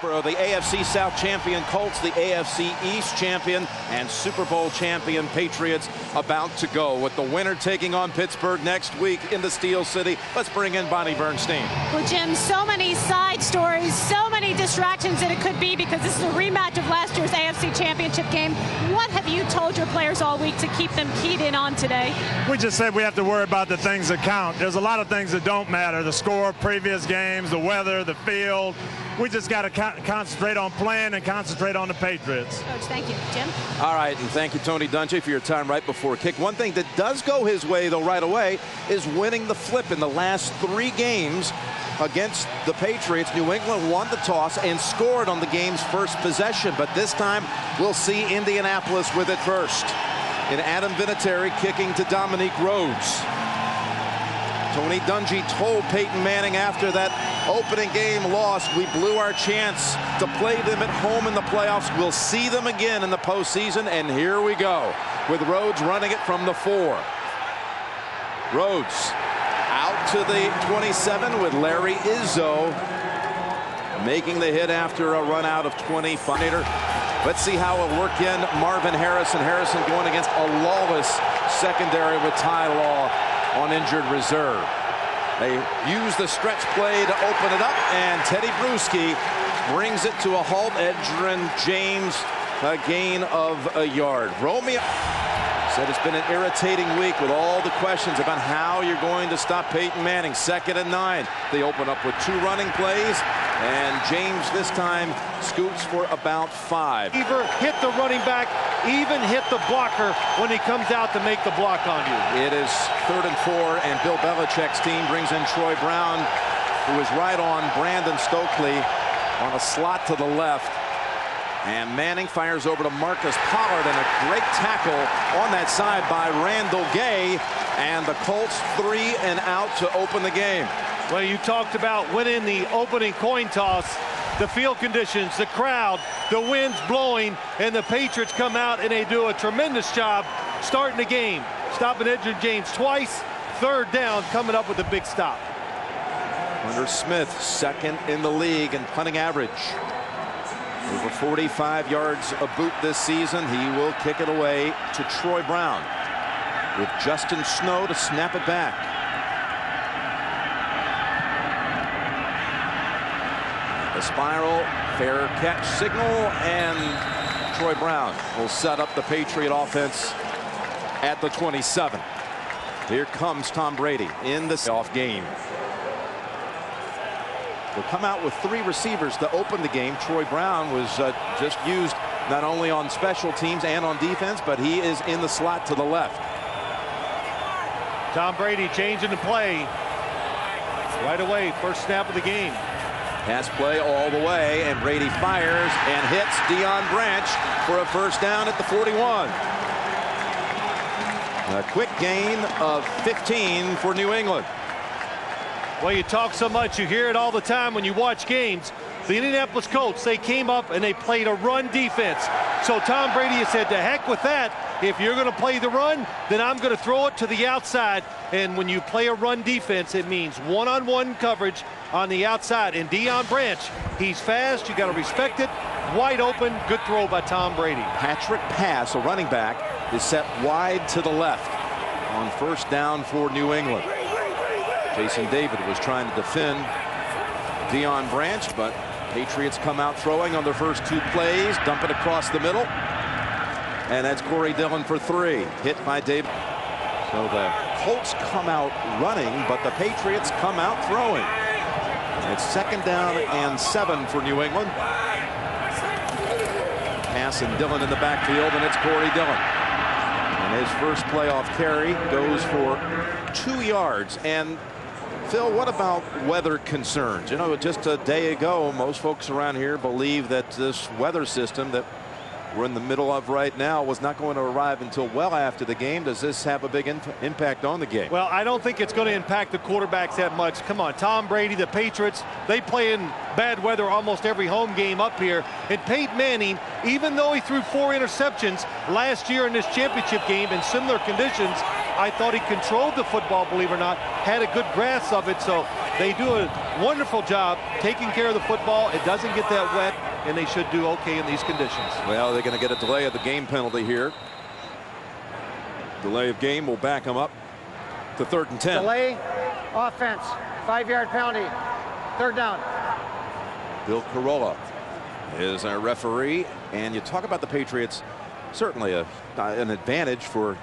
Foxborough, the AFC South champion Colts, the AFC East champion and Super Bowl champion Patriots about to go, with the winner taking on Pittsburgh next week in the Steel City. Let's bring in Bonnie Bernstein. Well, Jim, so many side stories, so many distractions that it could be, because this is a rematch of last year's AFC Championship game. What have you told your players all week to keep them keyed in on today? We just said we have to worry about the things that count. There's a lot of things that don't matter. The score, previous games, the weather, the field. We just got to concentrate on playing and concentrate on the Patriots. Coach, thank you. Jim? All right, and thank you, Tony Dungy, for your time right before kick. One thing that does go his way, though, right away, is winning the flip in the last 3 games against the Patriots. New England won the toss and scored on the game's first possession, but this time we'll see Indianapolis with it first. And Adam Vinatieri kicking to Dominique Rhodes. Tony Dungy told Peyton Manning after that opening game loss, we blew our chance to play them at home in the playoffs. We'll see them again in the postseason, and here we go with Rhodes running it from the 4. Rhodes out to the 27 with Larry Izzo making the hit after a run out of 25. Let's see how it'll work in Marvin Harrison. Harrison going against a lawless secondary with Ty Law on injured reserve. They use the stretch play to open it up, and Teddy Bruschi brings it to a halt. Edgerrin James a gain of a yard. Romeo said it's been an irritating week with all the questions about how you're going to stop Peyton Manning. 2nd and 9. They open up with 2 running plays, and James this time scoots for about 5. Either hit the running back, even hit the blocker when he comes out to make the block on you. It is 3rd and 4, and Bill Belichick's team brings in Troy Brown, who is right on Brandon Stokely on a slot to the left. And Manning fires over to Marcus Pollard, and a great tackle on that side by Randall Gay, and the Colts 3 and out to open the game. Well, you talked about winning the opening coin toss, the field conditions, the crowd, the wind's blowing, and the Patriots come out and they do a tremendous job starting the game, stopping Edgerrin James twice. 3rd down, coming up with a big stop. Hunter Smith, 2nd in the league in punting average. Over 45 yards a boot this season. He will kick it away to Troy Brown with Justin Snow to snap it back. The spiral, fair catch signal, and Troy Brown will set up the Patriot offense at the 27. Here comes Tom Brady in the playoff game. Will come out with 3 receivers to open the game. Troy Brown was just used not only on special teams and on defense, but he is in the slot to the left. Tom Brady changing the play right away. First snap of the game. Pass play all the way, and Brady fires and hits Deion Branch for a 1st down at the 41. A quick gain of 15 for New England. Well, you talk so much, you hear it all the time when you watch games. The Indianapolis Colts, they came up and they played a run defense. So Tom Brady has said, to heck with that. If you're going to play the run, then I'm going to throw it to the outside. And when you play a run defense, it means one-on-one coverage on the outside. And Deion Branch, he's fast. You got to respect it. Wide open. Good throw by Tom Brady. Patrick Pass, a running back, is set wide to the left on 1st down for New England. Jason David was trying to defend Deion Branch, but Patriots come out throwing on their first 2 plays, dump it across the middle, and that's Corey Dillon for 3, hit by David. So the Colts come out running, but the Patriots come out throwing. It's 2nd down and 7 for New England. Pass and Dillon in the backfield, and it's Corey Dillon. And his first playoff carry goes for 2 yards. And Phil, what about weather concerns? You know, just a day ago, most folks around here believe that this weather system that we're in the middle of right now was not going to arrive until well after the game. Does this have a big impact on the game? Well, I don't think it's going to impact the quarterbacks that much. Come on, Tom Brady, the Patriots, they play in bad weather almost every home game up here. And Peyton Manning, even though he threw 4 interceptions last year in this championship game in similar conditions, I thought he controlled the football, believe it or not, had a good grasp of it. So They do a wonderful job taking care of the football. It doesn't get that wet, and they should do okay in these conditions. Well, they're going to get a delay of the game penalty here. Delay of game will back them up to 3rd and 10. Delay, offense, 5-yard penalty, 3rd down. Bill Carolla is our referee, and you talk about the Patriots, certainly an advantage for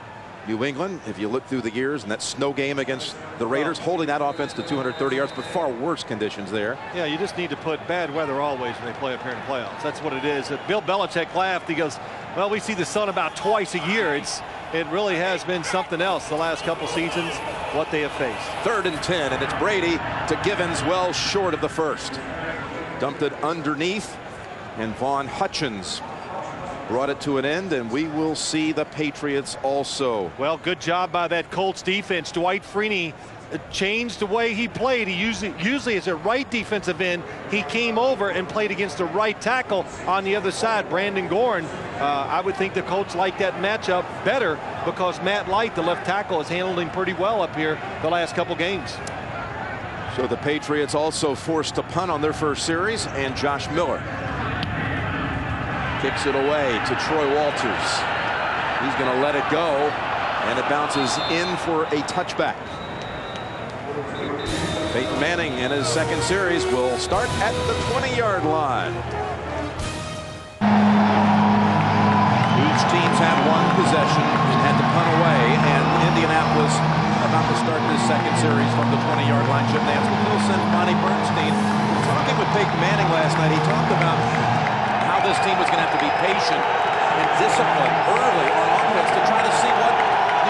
New England if you look through the years, and that snow game against the Raiders, holding that offense to 230 yards, but far worse conditions there. Yeah, you just need to put bad weather always when they play up here in the playoffs. That's what it is. Bill Belichick laughed. He goes, well, we see the sun about twice a year. It really has been something else the last couple seasons, what they have faced. 3rd and 10, and it's Brady to Givens, well short of the first. Dumped it underneath, and Vaughn Hutchins brought it to an end, and we will see the Patriots also. Well, good job by that Colts defense. Dwight Freeney changed the way he played. He usually as a right defensive end, he came over and played against the right tackle on the other side, Brandon Gorin. I would think the Colts like that matchup better because Matt Light, the left tackle, has handled him pretty well up here the last couple games. So the Patriots also forced to punt on their first series, and Josh Miller kicks it away to Troy Walters. He's going to let it go, and it bounces in for a touchback. Peyton Manning in his second series will start at the 20-yard line. Each team's had one possession and had to punt away, and Indianapolis about to start this second series from the 20-yard line. Chip Nance with Wilson, Bonnie Bernstein. Talking with Peyton Manning last night, he talked about how this team was going to have to be patient and disciplined early on offense to try to see what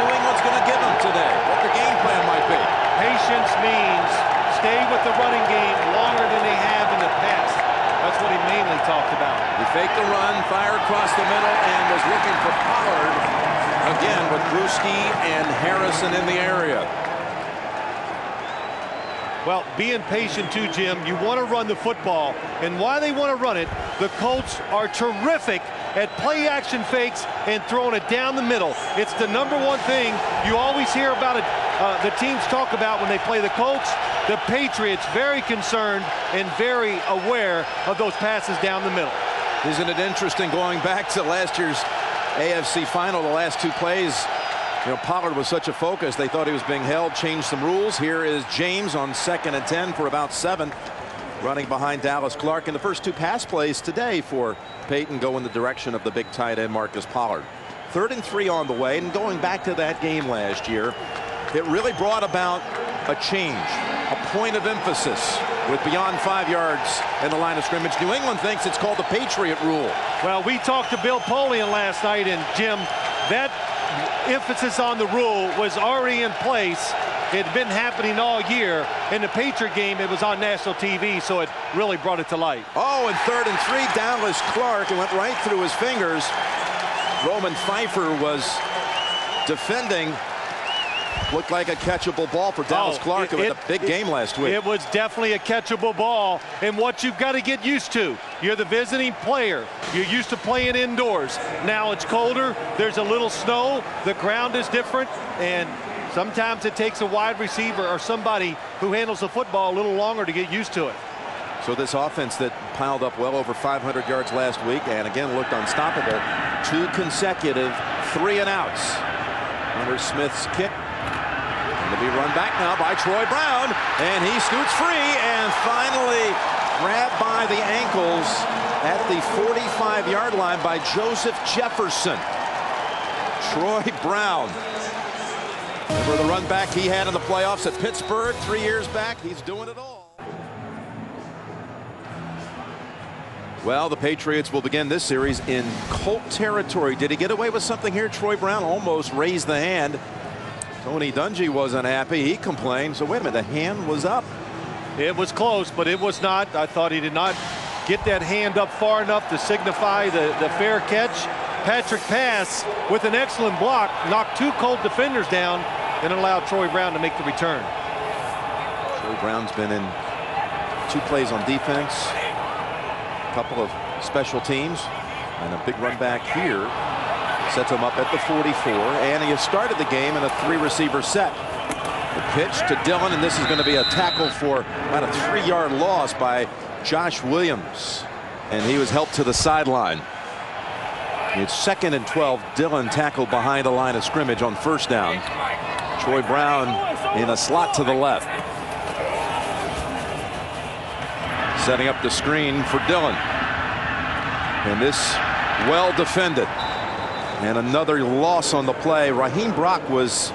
New England's going to give them today, what their game plan might be. Patience means stay with the running game longer than they have in the past. That's what he mainly talked about. He faked the run, fired across the middle, and was looking for Pollard again with Bruschi and Harrison in the area. Well, being patient too, Jim. You want to run the football, and why they want to run it, the Colts are terrific at play action fakes and throwing it down the middle. It's the #1 thing you always hear about it. The teams talk about when they play the Colts. The Patriots very concerned and very aware of those passes down the middle. Isn't it interesting going back to last year's AFC final, the last two plays? You know, Pollard was such a focus. They thought he was being held, changed some rules. Here is James on 2nd and 10 for about 7, running behind Dallas Clark. And the first two pass plays today for Peyton go in the direction of the big tight end Marcus Pollard. 3rd and 3 on the way, and going back to that game last year, it really brought about a change, a point of emphasis with beyond 5 yards in the line of scrimmage. New England thinks it's called the Patriot rule. Well, we talked to Bill Polian last night, and Jim, that emphasis on the rule was already in place. It had been happening all year. In the Patriot game, it was on national TV, so it really brought it to light. Oh, and 3rd and 3, Dallas Clark. It went right through his fingers. Roman Pfeiffer was defending. Looked like a catchable ball for Dallas Clark. It was a big game last week. It was definitely a catchable ball, and what you've got to get used to, you're the visiting player. You're used to playing indoors. Now it's colder. There's a little snow. The ground is different, and sometimes it takes a wide receiver or somebody who handles the football a little longer to get used to it. So this offense that piled up well over 500 yards last week and again looked unstoppable. 2 consecutive 3-and-outs. Hunter Smith's kick. To be run back now by Troy Brown, and he scoots free and finally grabbed by the ankles at the 45-yard line by Joseph Jefferson. Troy Brown. For the run back he had in the playoffs at Pittsburgh 3 years back, he's doing it all. Well, the Patriots will begin this series in Colt territory. Did he get away with something here? Troy Brown almost raised the hand. Tony Dungy wasn't happy. He complained. So wait a minute, the hand was up. It was close, but it was not. I thought he did not get that hand up far enough to signify the fair catch. Patrick Pass with an excellent block knocked 2 Colt defenders down and allowed Troy Brown to make the return. Troy Brown's been in 2 plays on defense, a couple of special teams, and a big run back here. Sets him up at the 44, and he has started the game in a 3-receiver set. The pitch to Dillon, and this is going to be a tackle for about a 3-yard loss by Josh Williams, and he was helped to the sideline. It's 2nd and 12. Dillon tackled behind the line of scrimmage on first down. Troy Brown in a slot to the left, setting up the screen for Dillon, and this well defended, and another loss on the play. Raheem Brock was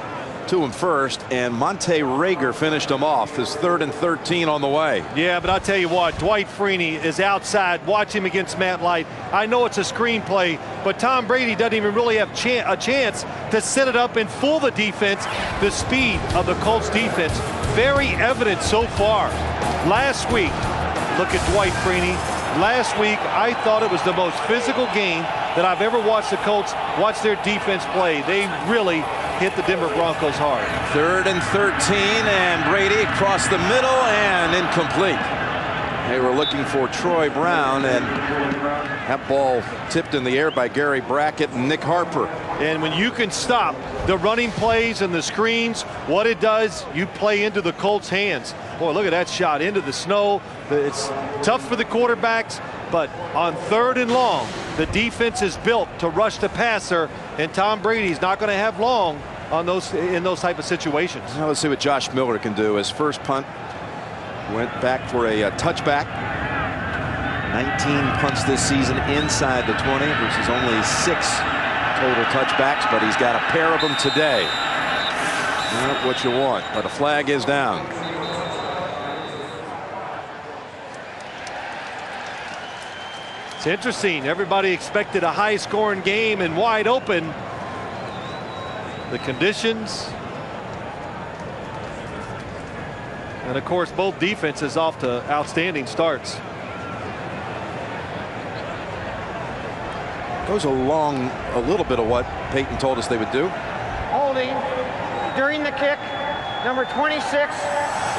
to him first, and Monte Rager finished him off. His 3rd and 13 on the way. Yeah, but I'll tell you what, Dwight Freeney is outside. Watch him against Matt Light. I know it's a screenplay, but Tom Brady doesn't even really have a chance to set it up and fool the defense. The speed of the Colts defense, very evident so far. Last week, look at Dwight Freeney. Last week, I thought it was the most physical game that I've ever watched the Colts watch their defense play. They really hit the Denver Broncos hard. 3rd and 13, and Brady across the middle and incomplete. They were looking for Troy Brown, and that ball tipped in the air by Gary Brackett and Nick Harper. And when you can stop the running plays and the screens, what it does, you play into the Colts' hands. Boy, look at that shot into the snow. It's tough for the quarterbacks, but on 3rd and long, the defense is built to rush the passer, and Tom Brady's not going to have long on in those type of situations. Now let's see what Josh Miller can do. His first punt went back for a touchback. 19 punts this season inside the 20 versus only 6 total touchbacks, but he's got a pair of them today. Not what you want, but a flag is down. It's interesting. Everybody expected a high-scoring game and wide open. The conditions, and of course both defenses off to outstanding starts. Goes along a little bit of what Peyton told us they would do. Holding during the kick, number 26,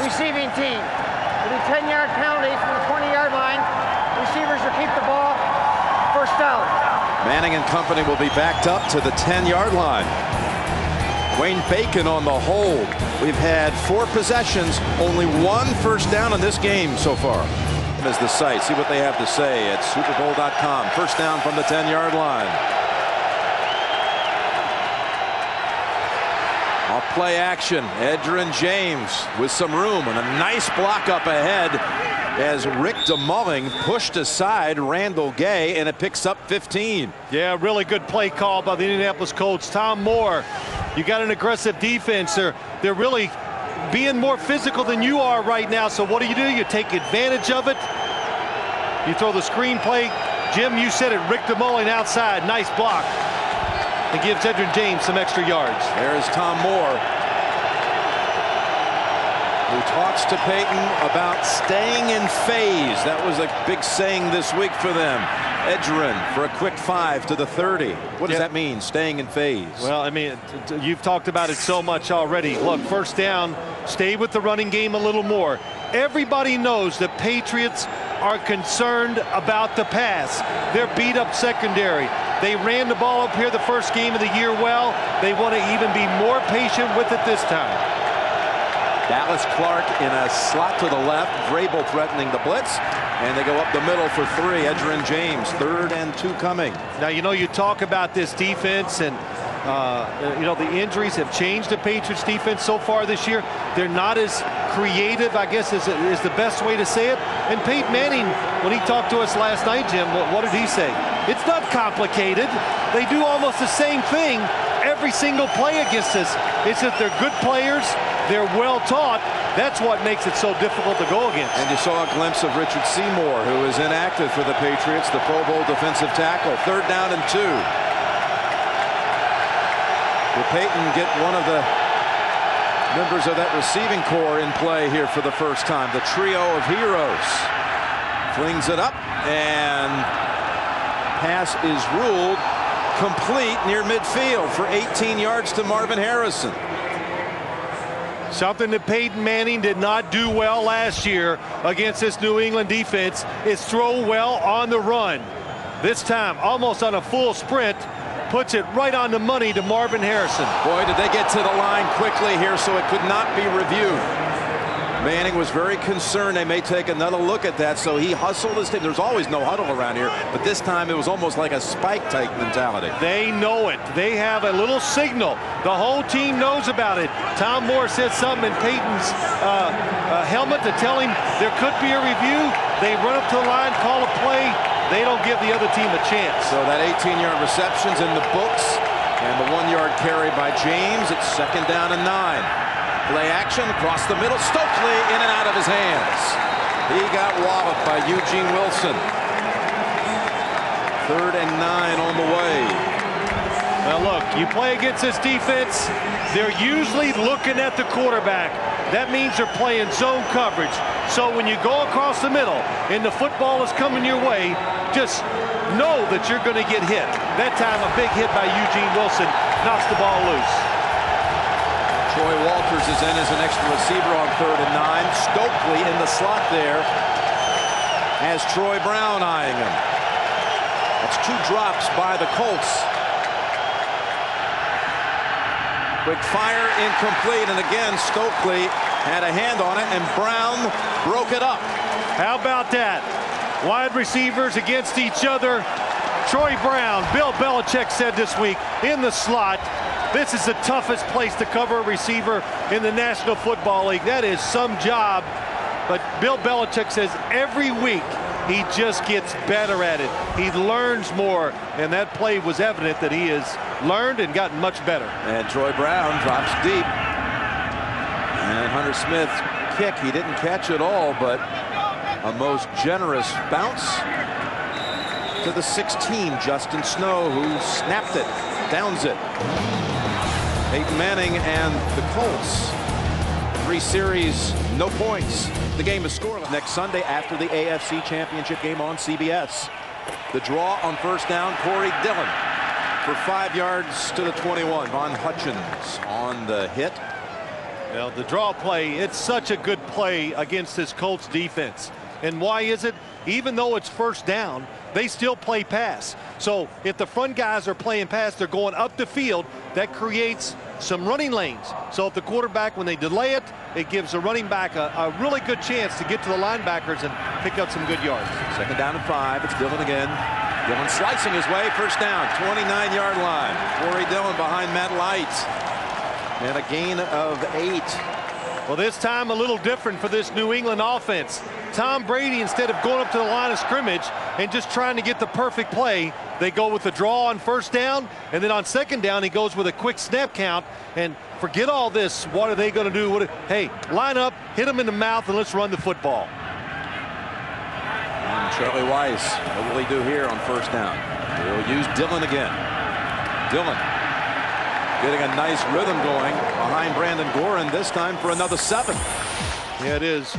receiving team. It'll be 10-yard penalty from the 20-yard line. Receivers will keep the ball. First down. Manning and company will be backed up to the 10-yard line. Wayne Bacon on the hold. We've had 4 possessions, only 1 first down in this game so far. As the site, see what they have to say at superbowl.com. First down from the 10-yard line. Off play action. Edgerrin James with some room and a nice block up ahead as Rick DeMulling pushed aside Randall Gay, and it picks up 15. Yeah, really good play call by the Indianapolis Colts. Tom Moore, you got an aggressive defense. They're really being more physical than you are right now. So what do? You take advantage of it. You throw the screen play. Jim, you said it. Rick DeMulling outside. Nice block. And gives Edgerrin James some extra yards. There's Tom Moore, who talks to Peyton about staying in phase. That was a big saying this week for them. Edgerrin for a quick 5 to the 30. What does that mean, staying in phase? Well, I mean, you've talked about it so much already. Look, first down, stay with the running game a little more. Everybody knows the Patriots are concerned about the pass. They're beat up secondary. They ran the ball up here the first game of the year well. They want to even be more patient with it this time. Dallas Clark in a slot to the left. Vrabel threatening the blitz. And they go up the middle for 3. Edgerrin James, 3rd and 2 coming. Now, you know, you talk about this defense, and you know, the injuries have changed the Patriots defense so far this year. They're not as creative, I guess is the best way to say it. And Peyton Manning, when he talked to us last night, Jim, what did he say? It's not complicated. They do almost the same thing every single play against us. It's that they're good players. They're well taught. That's what makes it so difficult to go against. And you saw a glimpse of Richard Seymour, who is inactive for the Patriots, the Pro Bowl defensive tackle. 3rd down and 2. Will Peyton get one of the members of that receiving corps in play here for the first time? The trio of heroes. Flings it up, and pass is ruled complete near midfield for 18 yards to Marvin Harrison. Something that Peyton Manning did not do well last year against this New England defense is throw well on the run. This time, almost on a full sprint, puts it right on the money to Marvin Harrison. Boy, did they get to the line quickly here, so it could not be reviewed. Manning was very concerned they may take another look at that, so he hustled his team. There's always no huddle around here, but this time it was almost like a spike type mentality. They know it. They have a little signal. The whole team knows about it. Tom Moore said something in Peyton's helmet to tell him there could be a review. They run up to the line, call a play. They don't give the other team a chance. So that 18-yard reception's in the books, and the 1-yard carry by James. It's 2nd down and 9. Play action across the middle. Stokely in and out of his hands. He got walloped by Eugene Wilson. 3rd and 9 on the way. Now look, you play against this defense, they're usually looking at the quarterback. That means they're playing zone coverage. So when you go across the middle and the football is coming your way, just know that you're going to get hit. That time a big hit by Eugene Wilson knocks the ball loose. Troy Walters is in as an extra receiver on 3rd and 9. Stokely in the slot there has Troy Brown eyeing him. That's 2 drops by the Colts. Quick fire, incomplete, and again Stokely had a hand on it, and Brown broke it up. How about that? Wide receivers against each other. Troy Brown, Bill Belichick said this week, in the slot. This is the toughest place to cover a receiver in the National Football League. That is some job. But Bill Belichick says every week he just gets better at it. He learns more, and that play was evident that he has learned and gotten much better. And Troy Brown drops deep. And Hunter Smith's kick, he didn't catch it all, but a most generous bounce to the 16, Justin Snow, who snapped it, downs it. Peyton Manning and the Colts, 3 series, no points. The game is scoreless. Next Sunday after the AFC Championship game on CBS. The draw on 1st down, Corey Dillon for 5 yards to the 21. Von Hutchins on the hit. Well, the draw play, it's such a good play against this Colts defense. And why is it? Even though it's 1st down, they still play pass. So if the front guys are playing pass, they're going up the field. That creates some running lanes. So if the quarterback, when they delay it, it gives the running back a really good chance to get to the linebackers and pick up some good yards. 2nd down and 5. It's Dillon again. Dillon slicing his way. 1st down, 29-yard line. Corey Dillon behind Matt Light. And a gain of 8. Well, this time a little different for this New England offense. Tom Brady, instead of going up to the line of scrimmage and just trying to get the perfect play, they go with the draw on 1st down, and then on 2nd down he goes with a quick snap count. And forget all this. What are they going to do? Hey, line up, hit him in the mouth, and let's run the football. And Charlie Weiss, what will he do here on 1st down? He'll use Dillon again. Dillon getting a nice rhythm going behind Brandon Gorin, this time for another 7. Yeah, it is.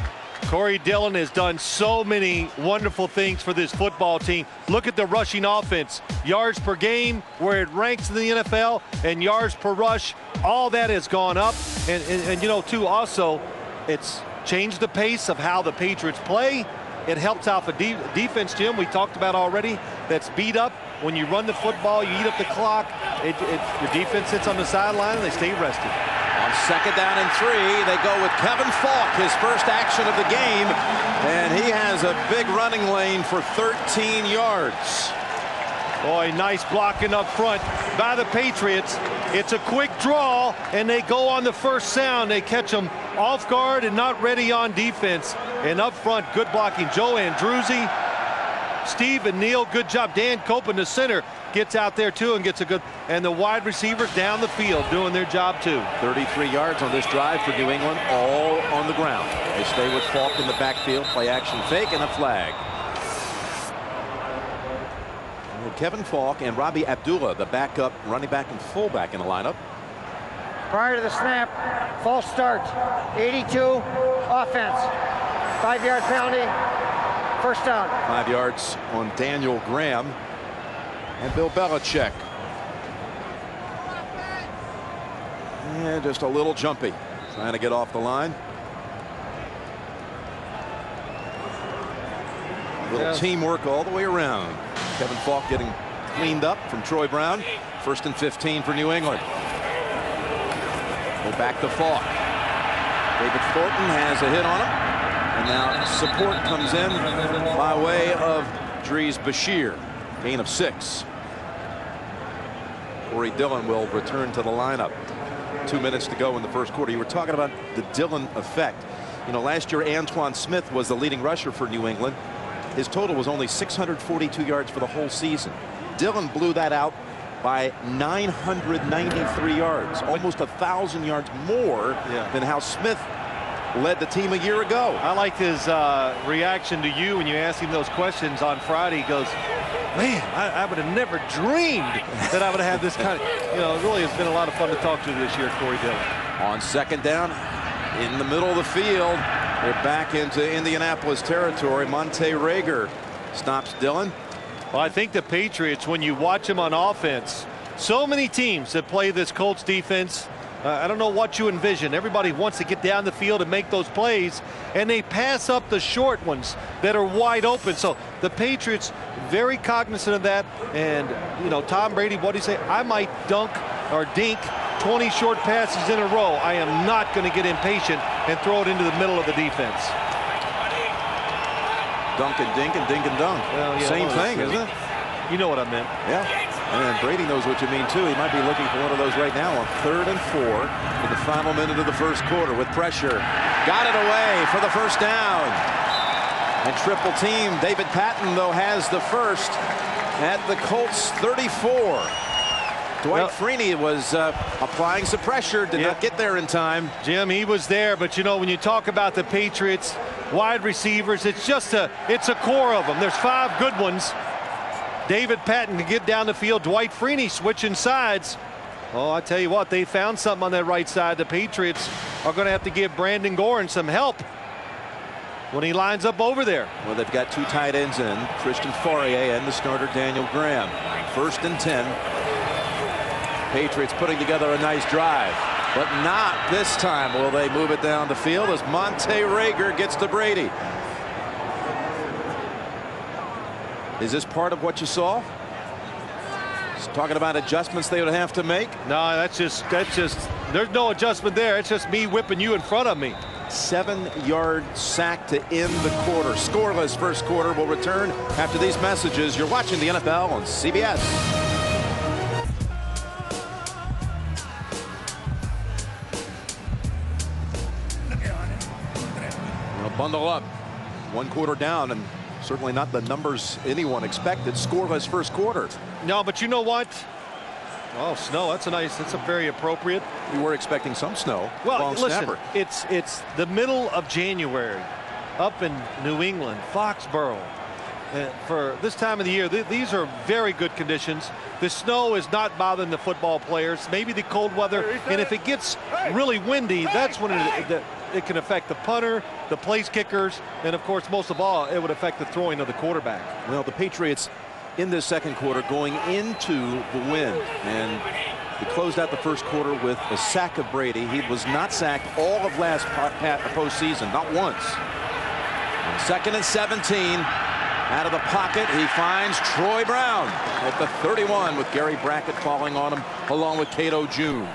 Corey Dillon has done so many wonderful things for this football team. Look at the rushing offense. Yards per game, where it ranks in the NFL, and yards per rush, all that has gone up. And you know, too, also, it's changed the pace of how the Patriots play. It helps out the defense, Jim, we talked about already, that's beat up. When you run the football, you eat up the clock. Your defense sits on the sideline, and they stay rested. On 2nd down and 3, they go with Kevin Falk, his first action of the game, and he has a big running lane for 13 yards. Boy, nice blocking up front by the Patriots. It's a quick draw, and they go on the first sound. They catch them off guard and not ready on defense. And up front, good blocking. Joe Andruzzi, Steve and Neal, good job. Dan Cope in the center gets out there too and gets a good, and the wide receivers down the field doing their job too. 33 yards on this drive for New England, all on the ground. They stay with Falk in the backfield, play action fake, and a flag. Kevin Falk and Robbie Abdullah, the backup running back and fullback in the lineup. Prior to the snap, false start, 82, offense, 5-yard penalty, 1st down. 5 yards on Daniel Graham and Bill Belichick. Yeah, just a little jumpy, trying to get off the line. Little teamwork all the way around. Kevin Falk getting cleaned up from Troy Brown. 1st and 15 for New England. Go back to Falk. David Thornton has a hit on him. And now support comes in by way of Dries Bashir. Gain of 6. Corey Dillon will return to the lineup. 2 minutes to go in the first quarter. You were talking about the Dillon effect. You know, last year Antoine Smith was the leading rusher for New England. His total was only 642 yards for the whole season. Dillon blew that out by 993 yards, almost 1,000 yards more than how Smith led the team a year ago. I like his reaction to you when you asked him those questions on Friday. He goes, man, I would have never dreamed that I would have had this kind of, you know, it really has been a lot of fun to talk to this year, Corey Dillon. On 2nd down, in the middle of the field, they're back into Indianapolis territory. Monte Rager stops Dillon. Well, I think the Patriots, when you watch them on offense, so many teams that play this Colts defense, I don't know what you envision. Everybody wants to get down the field and make those plays, and they pass up the short ones that are wide open. So the Patriots very cognizant of that. And, you know, Tom Brady, what do you say? I might dunk or dink 20 short passes in a row. I am not going to get impatient and throw it into the middle of the defense. Dunk and dink and dink and dunk. Well, yeah, same thing, isn't it? You know what I meant. Yeah. And Brady knows what you mean, too. He might be looking for one of those right now on 3rd and 4 in the final minute of the first quarter with pressure. Got it away for the first down. And triple team. David Patton, though, has the first at the Colts 34. Dwight Freeney was applying some pressure, did not get there in time. Jim, he was there, but you know, when you talk about the Patriots wide receivers, it's a core of them. There's 5 good ones. David Patton can get down the field. Dwight Freeney switching sides. Oh, I tell you what, they found something on that right side. The Patriots are going to have to give Brandon Gorin some help when he lines up over there. Well, they've got 2 tight ends in, Christian Fauria and the starter Daniel Graham. 1st and 10. Patriots putting together a nice drive, but not this time will they move it down the field as Monte Rager gets to Brady. Is this part of what you saw? Just talking about adjustments they would have to make. No, that's just there's no adjustment there. It's just me whipping you in front of me. 7-yard sack to end the quarter. Scoreless first quarter. Will return after these messages. You're watching the NFL on CBS. Bundle up. 1 quarter down, and certainly not the numbers anyone expected. Scoreless first quarter. No, but you know what? Oh, snow. That's a very appropriate. We were expecting some snow. Well, listen, snapper. it's the middle of January up in New England, Foxborough. For this time of the year, these are very good conditions. The snow is not bothering the football players. Maybe the cold weather, and if it gets really windy, that's when it can affect the punter, the place kickers, and of course, most of all, it would affect the throwing of the quarterback. Well, the Patriots in this second quarter going into the win, and they closed out the first quarter with a sack of Brady. He was not sacked all of last postseason, not once. On 2nd and 17. Out of the pocket, he finds Troy Brown at the 31 with Gary Brackett falling on him along with Cato June.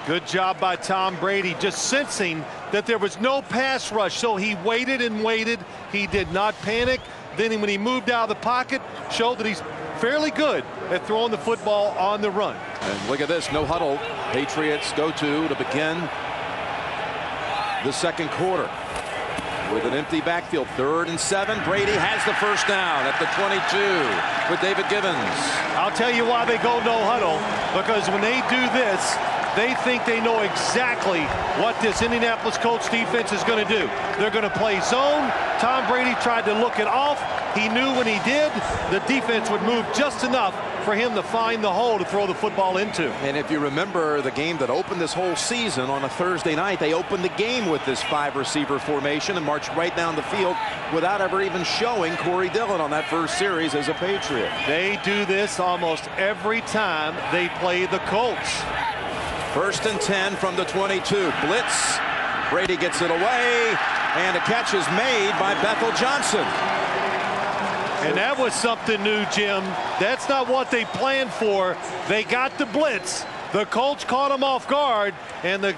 Good job by Tom Brady, just sensing that there was no pass rush, so he waited and waited. He did not panic. Then when he moved out of the pocket, showed that he's fairly good at throwing the football on the run. And look at this, no huddle. Patriots go to begin the second quarter. With an empty backfield, 3rd and 7. Brady has the first down at the 22 with David Gibbons. I'll tell you why they go no huddle, because when they do this, they think they know exactly what this Indianapolis Colts defense is going to do. They're going to play zone. Tom Brady tried to look it off. He knew when he did, the defense would move just enough for him to find the hole to throw the football into. And if you remember the game that opened this whole season on a Thursday night, they opened the game with this 5-receiver formation and marched right down the field without ever even showing Corey Dillon on that first series as a Patriot. They do this almost every time they play the Colts. 1st and 10 from the 22. Blitz. Brady gets it away, and a catch is made by Bethel Johnson. And that was something new, Jim. That's not what they planned for. They got the blitz. The Colts caught them off guard, and the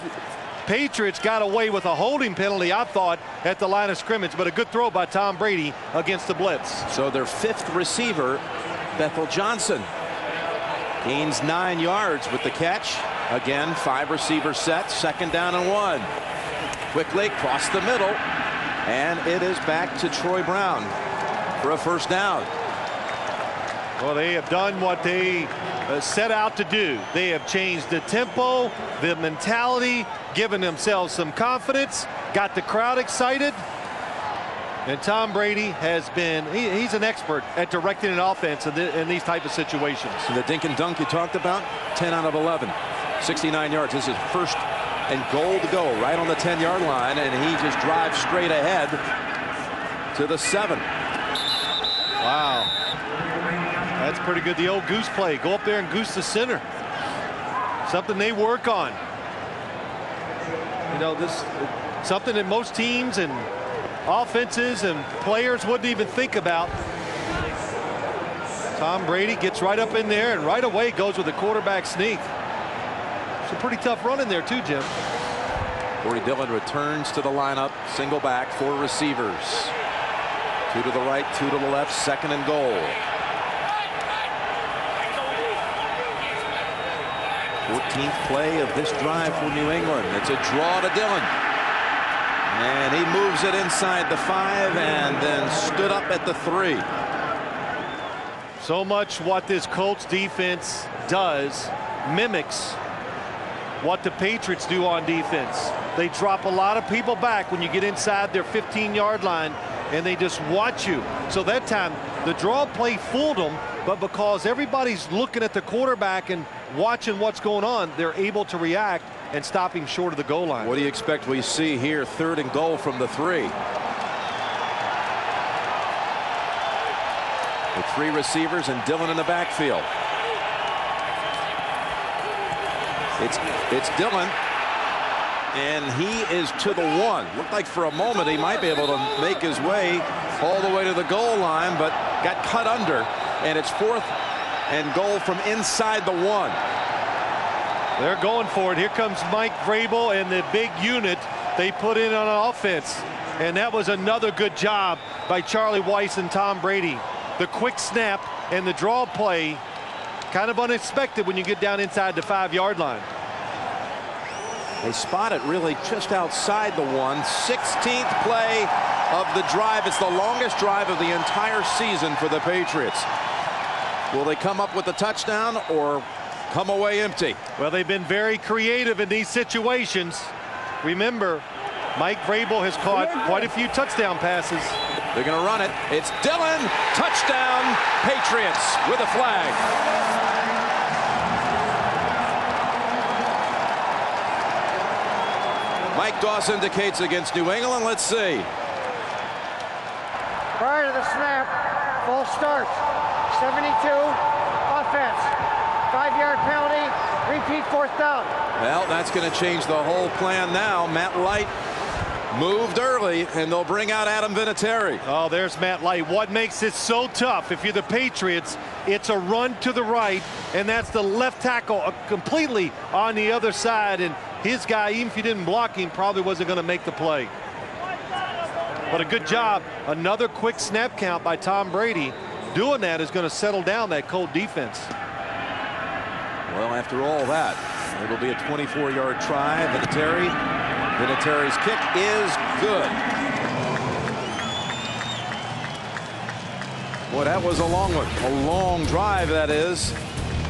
Patriots got away with a holding penalty, I thought, at the line of scrimmage, but a good throw by Tom Brady against the blitz. So their 5th receiver, Bethel Johnson, gains 9 yards with the catch. Again, 5 receiver set, 2nd down and 1. Quickly across the middle, and it is back to Troy Brown for a 1st down. Well, they have done what they set out to do. They have changed the tempo, the mentality, given themselves some confidence, got the crowd excited. And Tom Brady has been, he's an expert at directing an offense in these type of situations. And the dink and dunk you talked about, 10 out of 11, 69 yards. This is 1st and goal to go right on the 10-yard line, and he just drives straight ahead to the 7. Wow. That's pretty good. The old goose play. Go up there and goose the center. Something they work on. You know, this something that most teams and offenses and players wouldn't even think about. Tom Brady gets right up in there and right away goes with a quarterback sneak. It's a pretty tough run in there too, Jim. Corey Dillon returns to the lineup. Single back, 4 receivers. 2 to the right, 2 to the left, 2nd and goal. 14th play of this drive for New England. It's a draw to Dillon. And he moves it inside the 5 and then stood up at the 3. So much what this Colts defense does mimics what the Patriots do on defense. They drop a lot of people back when you get inside their 15-yard line, and they just watch you. So that time the draw play fooled them, but because everybody's looking at the quarterback and watching what's going on, they're able to react and stop him short of the goal line. What do you expect we see here? 3rd and goal from the 3. With 3 receivers and Dillon in the backfield. It's Dillon, and he is to the 1. Looked like for a moment he might be able to make his way all the way to the goal line, but got cut under, and it's 4th and goal from inside the 1. They're going for it. Here comes Mike Vrabel and the big unit they put in on offense, and that was another good job by Charlie Weiss and Tom Brady. The quick snap and the draw play, kind of unexpected when you get down inside the 5-yard line. They spot it really just outside the 1. 16th play of the drive. It's the longest drive of the entire season for the Patriots. Will they come up with a touchdown or come away empty? Well, they've been very creative in these situations. Remember, Mike Vrabel has caught quite a few touchdown passes. They're going to run it. It's Dillon. Touchdown, Patriots, with a flag. Mike Doss indicates against New England. Let's see. Prior to the snap, false start. 72, offense. 5-yard penalty, repeat 4th down. Well, that's going to change the whole plan now. Matt Light moved early, and they'll bring out Adam Vinatieri. Oh, there's Matt Light. What makes it so tough, if you're the Patriots, it's a run to the right, and that's the left tackle completely on the other side, and his guy, even if you didn't block him, probably wasn't going to make the play. But a good job. Another quick snap count by Tom Brady. Doing that is going to settle down that Colt defense. Well, after all that, it'll be a 24-yard try. Vinatieri's kick is good. Boy, that was a long one. A long drive, that is.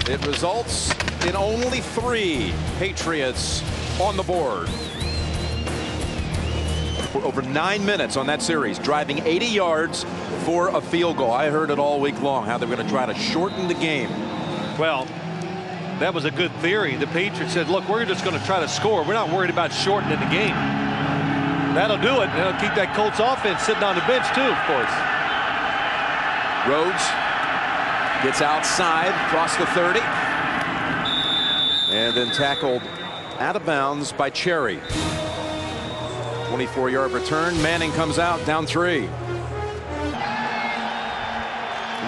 It results in only 3 Patriots on the board. For over 9 minutes on that series, driving 80 yards for a field goal. I heard it all week long, how they're going to try to shorten the game. Well, that was a good theory. The Patriots said, look, we're just going to try to score. We're not worried about shortening the game. That'll do it. That'll keep that Colts offense sitting on the bench, too, of course. Rhodes gets outside, across the 30. And then tackled out of bounds by Cherry. 24-yard return. Manning comes out, down 3.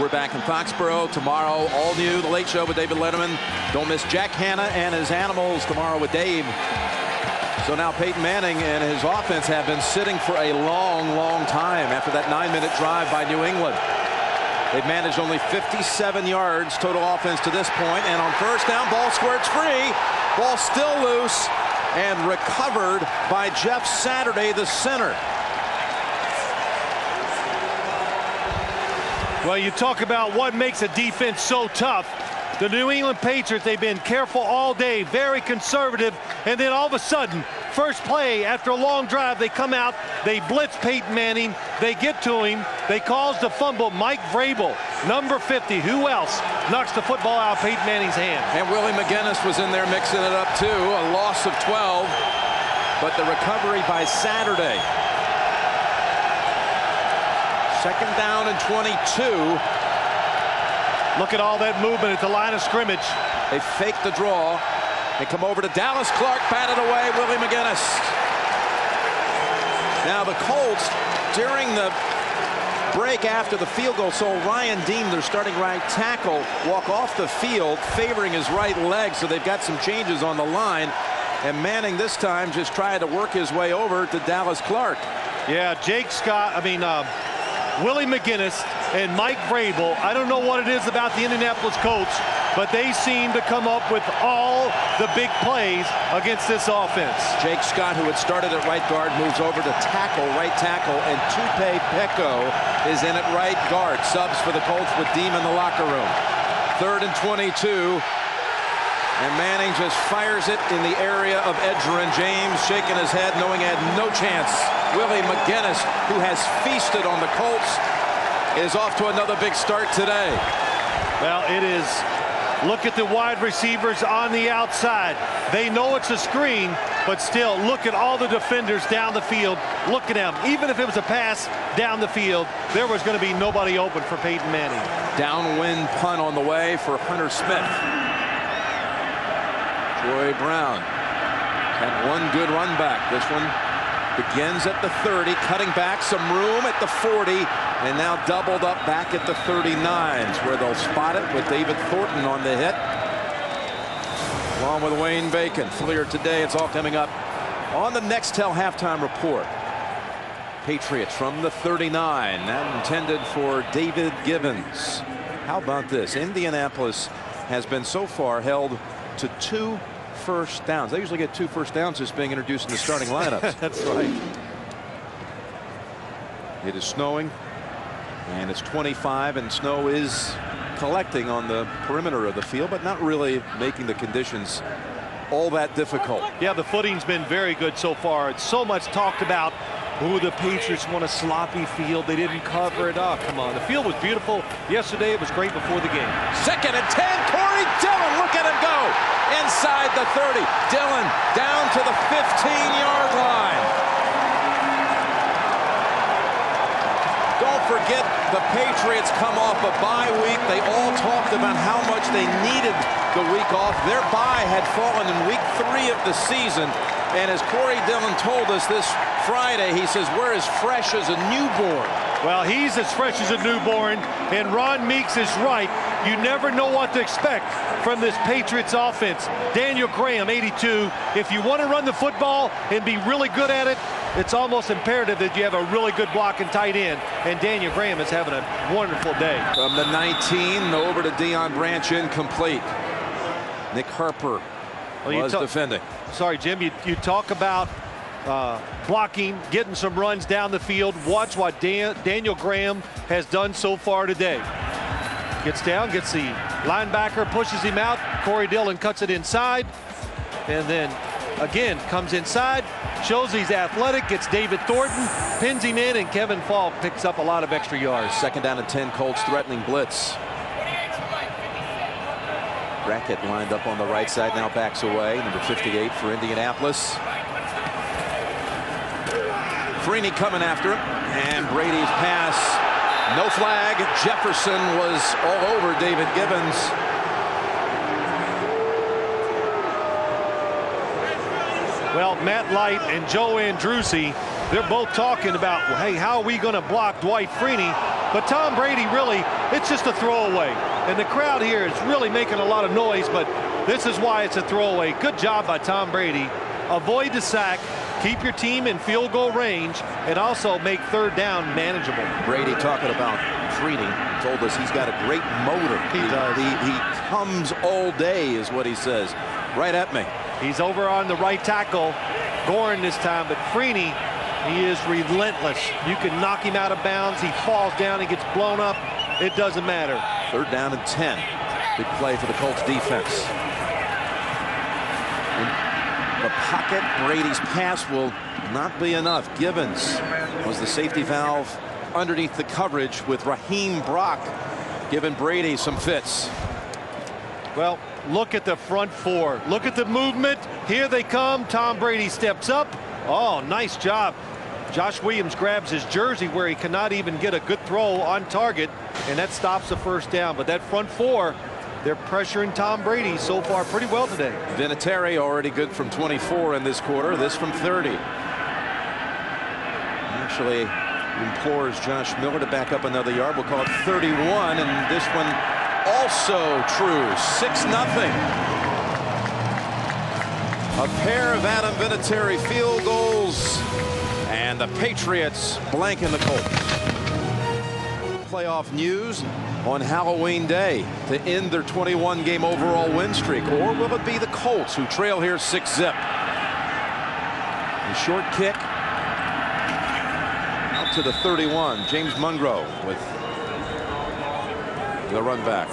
We're back in Foxborough tomorrow. All new, The Late Show with David Letterman. Don't miss Jack Hanna and his animals tomorrow with Dave. So now Peyton Manning and his offense have been sitting for a long, long time after that 9-minute drive by New England. They've managed only 57 yards total offense to this point, and on first down, ball squirts free. Ball still loose and recovered by Jeff Saturday, the center. Well, you talk about what makes a defense so tough. The New England Patriots, they've been careful all day, very conservative, and then all of a sudden, first play after a long drive, they come out, they blitz Peyton Manning, they get to him, they cause the fumble. Mike Vrabel, number 50, who else knocks the football out of Peyton Manning's hand? And Willie McGinnis was in there mixing it up too, a loss of 12, but the recovery by Saturday. Second down and 22. Look at all that movement at the line of scrimmage. They fake the draw. They come over to Dallas Clark, batted away, Willie McGinnis. Now the Colts, during the break after the field goal, saw Ryan Dean, their starting right tackle, walk off the field, favoring his right leg, so they've got some changes on the line. And Manning this time just tried to work his way over to Dallas Clark. Yeah, Willie McGinnis and Mike Vrabel, I don't know what it is about the Indianapolis Colts, but they seem to come up with all the big plays against this offense. Jake Scott, who had started at right guard, moves over to right tackle, and Tupe Peko is in at right guard. Subs for the Colts with Deem in the locker room. 3rd and 22. And Manning just fires it in the area of Edgerrin James, shaking his head, knowing he had no chance. Willie McGinnis, who has feasted on the Colts, is off to another big start today. Well, it is. Look at the wide receivers on the outside. They know it's a screen, but still, look at all the defenders down the field. Look at them. Even if it was a pass down the field, there was going to be nobody open for Peyton Manning. Downwind punt on the way for Hunter Smith. Troy Brown had one good run back. This one begins at the 30, cutting back, some room at the 40, and now doubled up back at the 39s, where they'll spot it with David Thornton on the hit, along with Wayne Bacon. Fleer today. It's all coming up on the Nextel halftime report. Patriots from the 39, that intended for David Gibbons. How about this? Indianapolis has been so far held to 2 first downs. They usually get 2 first downs just being introduced in the starting lineups. That's right. It is snowing, and it's 25, and snow is collecting on the perimeter of the field, but not really making the conditions all that difficult. Yeah, the footing's been very good so far. It's so much talked about. Ooh, the Patriots want a sloppy field. They didn't cover it up. Come on, the field was beautiful yesterday. It was great before the game. 2nd and 10. Corey Dillon, look at him go inside the 30. Dillon down to the 15-yard line. Don't forget, the Patriots come off a bye week. They all talked about how much they needed the week off. Their bye had fallen in week 3 of the season. And as Corey Dillon told us this Friday, he says, we're as fresh as a newborn. Well, he's as fresh as a newborn, and Ron Meeks is right. You never know what to expect from this Patriots offense. Daniel Graham, 82. If you want to run the football and be really good at it, it's almost imperative that you have a really good blocking tight end, and Daniel Graham is having a wonderful day. From the 19 over to Deion Branch, incomplete. Nick Harper was defending. Sorry, Jim, you talk about blocking, getting some runs down the field. Watch what Daniel Graham has done so far today. Gets down, gets the linebacker, pushes him out. Corey Dillon cuts it inside, and then again comes inside, shows he's athletic, gets David Thornton, pins him in, and Kevin Falk picks up a lot of extra yards. 2nd down and 10, Colts threatening blitz. Brackett lined up on the right side, now backs away. Number 58 for Indianapolis. Freeney coming after him, and Brady's pass, no flag. Jefferson was all over David Gibbons. Well, Matt Light and Joe Andrucci, they're both talking about, hey, how are we going to block Dwight Freeney? But Tom Brady really It's just a throwaway. And the crowd here is really making a lot of noise, but this is why it's a throwaway. Good job by Tom Brady. Avoid the sack, keep your team in field goal range, and also make third down manageable. Brady talking about treating, told us he's got a great motor. He does. He comes all day is what he says. Right at me. He's over on the right tackle, Gorin this time, but Freeney, he is relentless. You can knock him out of bounds. He falls down, he gets blown up. It doesn't matter. Third down and 10. Big play for the Colts defense. In the pocket, Brady's pass will not be enough. Gibbons was the safety valve underneath the coverage with Raheem Brock giving Brady some fits. Well, look at the front four. Look at the movement. Here they come. Tom Brady steps up. Oh, nice job. Josh Williams grabs his jersey where he cannot even get a good throw on target, and that stops the first down. But that front four, they're pressuring Tom Brady so far pretty well today. Vinatieri already good from 24 in this quarter. This from 30. Actually implores Josh Miller to back up another yard. We'll call it 31, and this one also true. 6-0. A pair of Adam Vinatieri field goals, and the Patriots blanking the Colts. Playoff news on Halloween Day to end their 21-game overall win streak, or will it be the Colts who trail here 6-0? The short kick out to the 31. James Munro with the run back.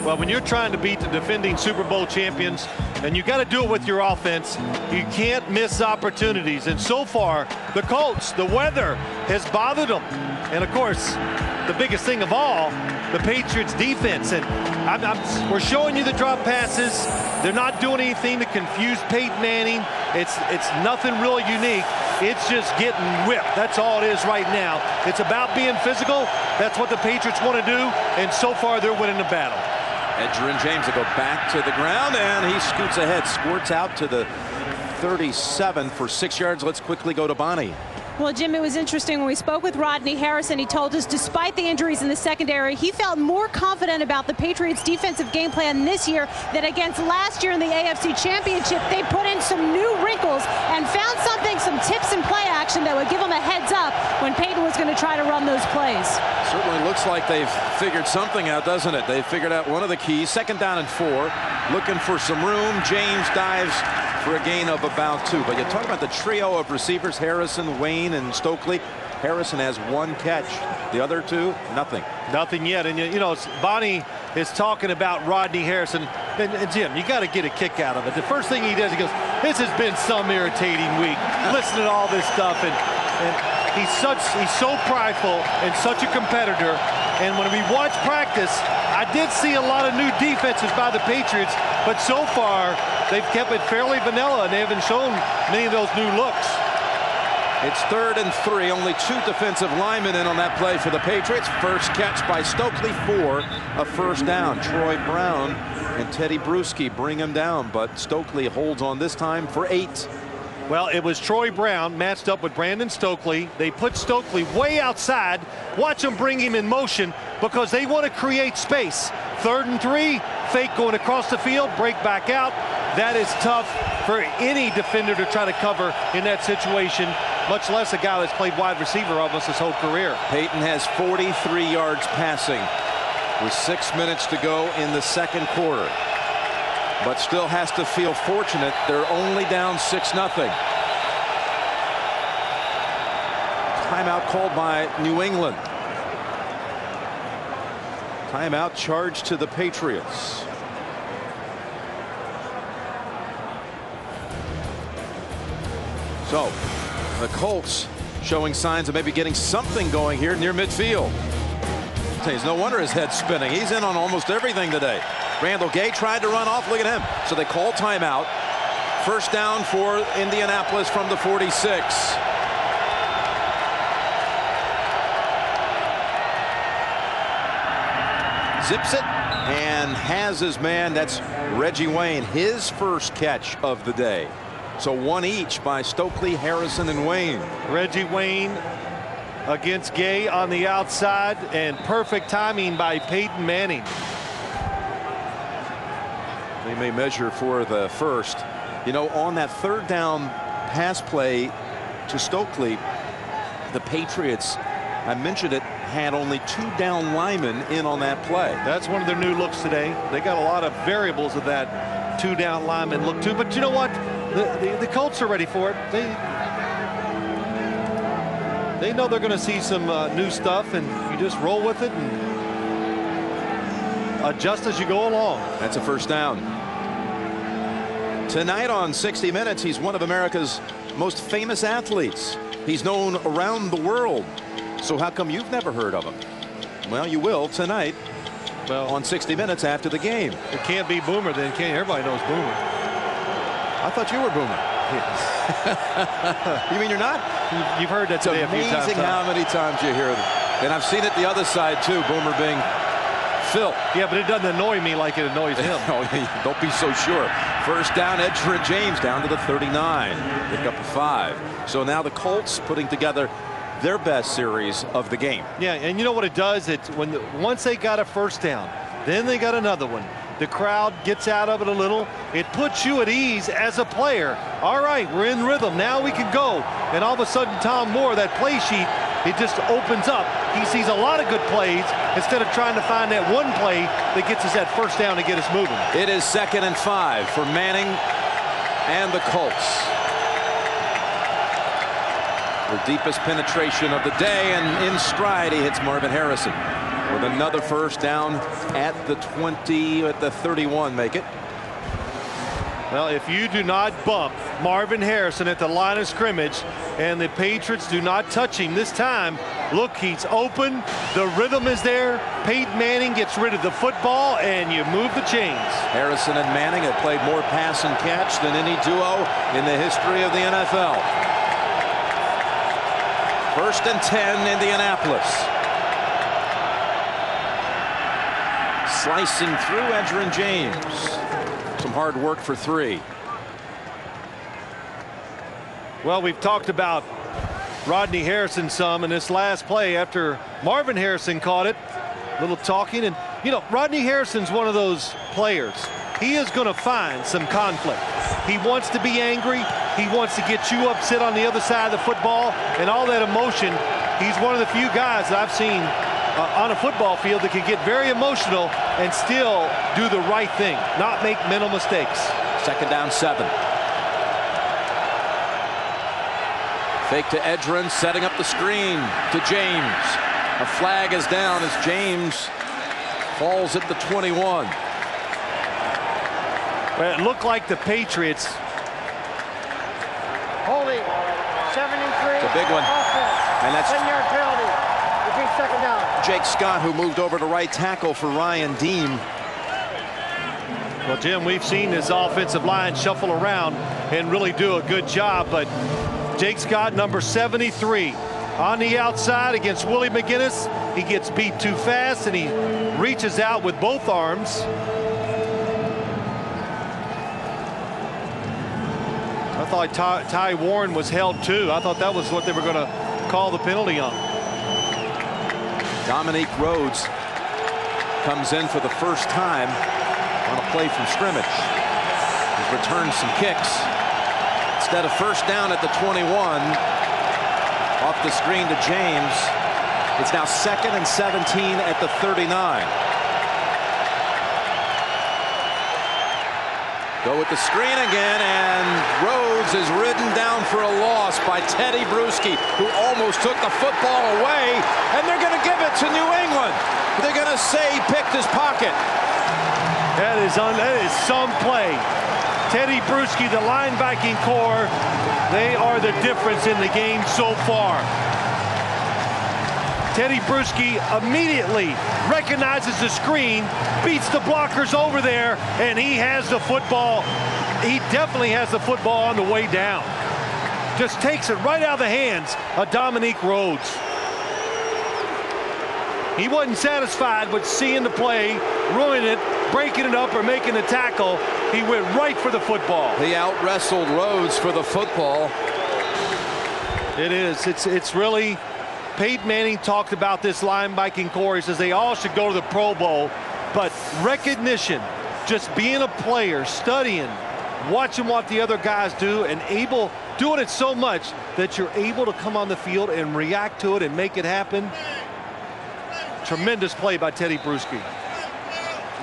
Well, when you're trying to beat the defending Super Bowl champions, and you got to do it with your offense, you can't miss opportunities. And so far, the Colts, the weather has bothered them. And of course, the biggest thing of all, the Patriots defense. And we're showing you the drop passes. They're not doing anything to confuse Peyton Manning. It's nothing really unique. It's just getting whipped. That's all it is right now. It's about being physical. That's what the Patriots want to do. And so far, they're winning the battle. Edgerrin James will go back to the ground, and he scoots ahead, squirts out to the 37 for 6 yards. Let's quickly go to Bonnie. Well, Jim, it was interesting when we spoke with Rodney Harrison. He told us despite the injuries in the secondary, he felt more confident about the Patriots' defensive game plan this year than against last year in the AFC Championship. They put in some new wrinkles and found some tips and play action that would give them a heads up when Peyton was going to try to run those plays. Certainly looks like they've figured something out, doesn't it? They've figured out one of the keys. 2nd down and 4. Looking for some room. James dives for a gain of about 2. But you talk about the trio of receivers, Harrison, Wayne, and Stokely. Harrison has 1 catch. The other 2, nothing. Nothing yet. And, you know, Bonnie is talking about Rodney Harrison. And Jim, you got to get a kick out of it. The first thing he does, he goes, this has been some irritating week. Listen to all this stuff. And he's so prideful and such a competitor. And when we watch practice, I did see a lot of new defenses by the Patriots, but so far they've kept it fairly vanilla, and they haven't shown many of those new looks. It's 3rd and 3. Only 2 defensive linemen in on that play for the Patriots. First catch by Stokely for a first down. Troy Brown and Teddy Bruschi bring him down, but Stokely holds on this time for 8. Well, it was Troy Brown matched up with Brandon Stokely. They put Stokely way outside. Watch them bring him in motion because they want to create space. 3rd and 3, fake going across the field, break back out. That is tough for any defender to try to cover in that situation, much less a guy that's played wide receiver almost his whole career. Peyton has 43 yards passing with 6 minutes to go in the 2nd quarter. But still has to feel fortunate. They're only down 6-0. Timeout called by New England. Timeout charged to the Patriots. So the Colts showing signs of maybe getting something going here near midfield. It's no wonder his head's spinning. He's in on almost everything today. Randall Gay tried to run off. Look at him. So they call timeout. First down for Indianapolis from the 46. Zips it and has his man. That's Reggie Wayne. His first catch of the day. So 1 each by Stokely, Harrison, and Wayne. Reggie Wayne against Gay on the outside, and perfect timing by Peyton Manning. They may measure for the first. You know, on that third down pass play to Stokely, the Patriots, I mentioned it, had only 2 down linemen in on that play. That's one of their new looks today. They got a lot of variables of that 2 down lineman look too. But you know what? The Colts are ready for it. They know they're going to see some new stuff, and you just roll with it and adjust as you go along. That's a first down. Tonight on 60 Minutes, he's one of America's most famous athletes. He's known around the world. So how come you've never heard of him? Well, you will tonight. Well, on 60 Minutes after the game. It can't be Boomer then, can you? Everybody knows Boomer. I thought you were Boomer. You mean you're not? You've heard that today a few times. It's amazing how many times you hear it. And I've seen it the other side too, Boomer being Phil. Yeah, but it doesn't annoy me like it annoys him. Oh, don't be so sure. First down, Edgerrin James down to the 39. Pick up a 5. So now the Colts putting together their best series of the game. Yeah, and you know what it does? It's once they got a first down, then they got another one. The crowd gets out of it a little. It puts you at ease as a player. All right, we're in rhythm. Now we can go. And all of a sudden, Tom Moore, that play sheet, it just opens up. He sees a lot of good plays instead of trying to find that one play that gets us that first down to get us moving. It is 2nd and 5 for Manning and the Colts. The deepest penetration of the day, and in stride he hits Marvin Harrison with another first down at the 20, at the 31. Make it. Well, if you do not bump Marvin Harrison at the line of scrimmage and the Patriots do not touch him this time, look, he's open, the rhythm is there. Peyton Manning gets rid of the football and you move the chains. Harrison and Manning have played more pass and catch than any duo in the history of the NFL. 1st and 10, Indianapolis. Slicing through Edgerrin James. Some hard work for 3. Well, we've talked about Rodney Harrison some in this last play after Marvin Harrison caught it. A little talking, and you know, Rodney Harrison's one of those players. He is going to find some conflict. He wants to be angry. He wants to get you upset on the other side of the football, and all that emotion. He's one of the few guys that I've seen on a football field that can get very emotional and still do the right thing, not make mental mistakes. 2nd down, 7. Fake to Edgerrin, setting up the screen to James. A flag is down as James falls at the 21. Well, it looked like the Patriots. Holding 73. It's a big one. And that's 10-yard penalty. Repeat 2nd down. Jake Scott, who moved over to right tackle for Ryan Deem. Well, Jim, we've seen this offensive line shuffle around and really do a good job, but Jake Scott, number 73, on the outside against Willie McGinnis. He gets beat too fast and he reaches out with both arms. I thought Ty Warren was held too. I thought that was what they were going to call the penalty on. Dominique Rhodes comes in for the first time on a play from scrimmage. He's returned some kicks. Instead of first down at the 21, off the screen to James, it's now 2nd and 17 at the 39. Go with the screen again, and Rhodes is ridden down for a loss by Teddy Bruschi, who almost took the football away, and they're going to give it to New England. They're going to say he picked his pocket. That is some play. Teddy Bruschi, the linebacking core, they are the difference in the game so far. Teddy Bruschi immediately recognizes the screen, beats the blockers over there, and he has the football. He definitely has the football on the way down. Just takes it right out of the hands of Dominique Rhodes. He wasn't satisfied with seeing the play, ruining it, breaking it up, or making the tackle. He went right for the football. He out-wrestled Rhodes for the football. It is. It's really Peyton Manning talked about this linebacking core. He says they all should go to the Pro Bowl. But recognition, just being a player, studying, watching what the other guys do, and doing it so much that you're able to come on the field and react to it and make it happen. Tremendous play by Teddy Bruschi.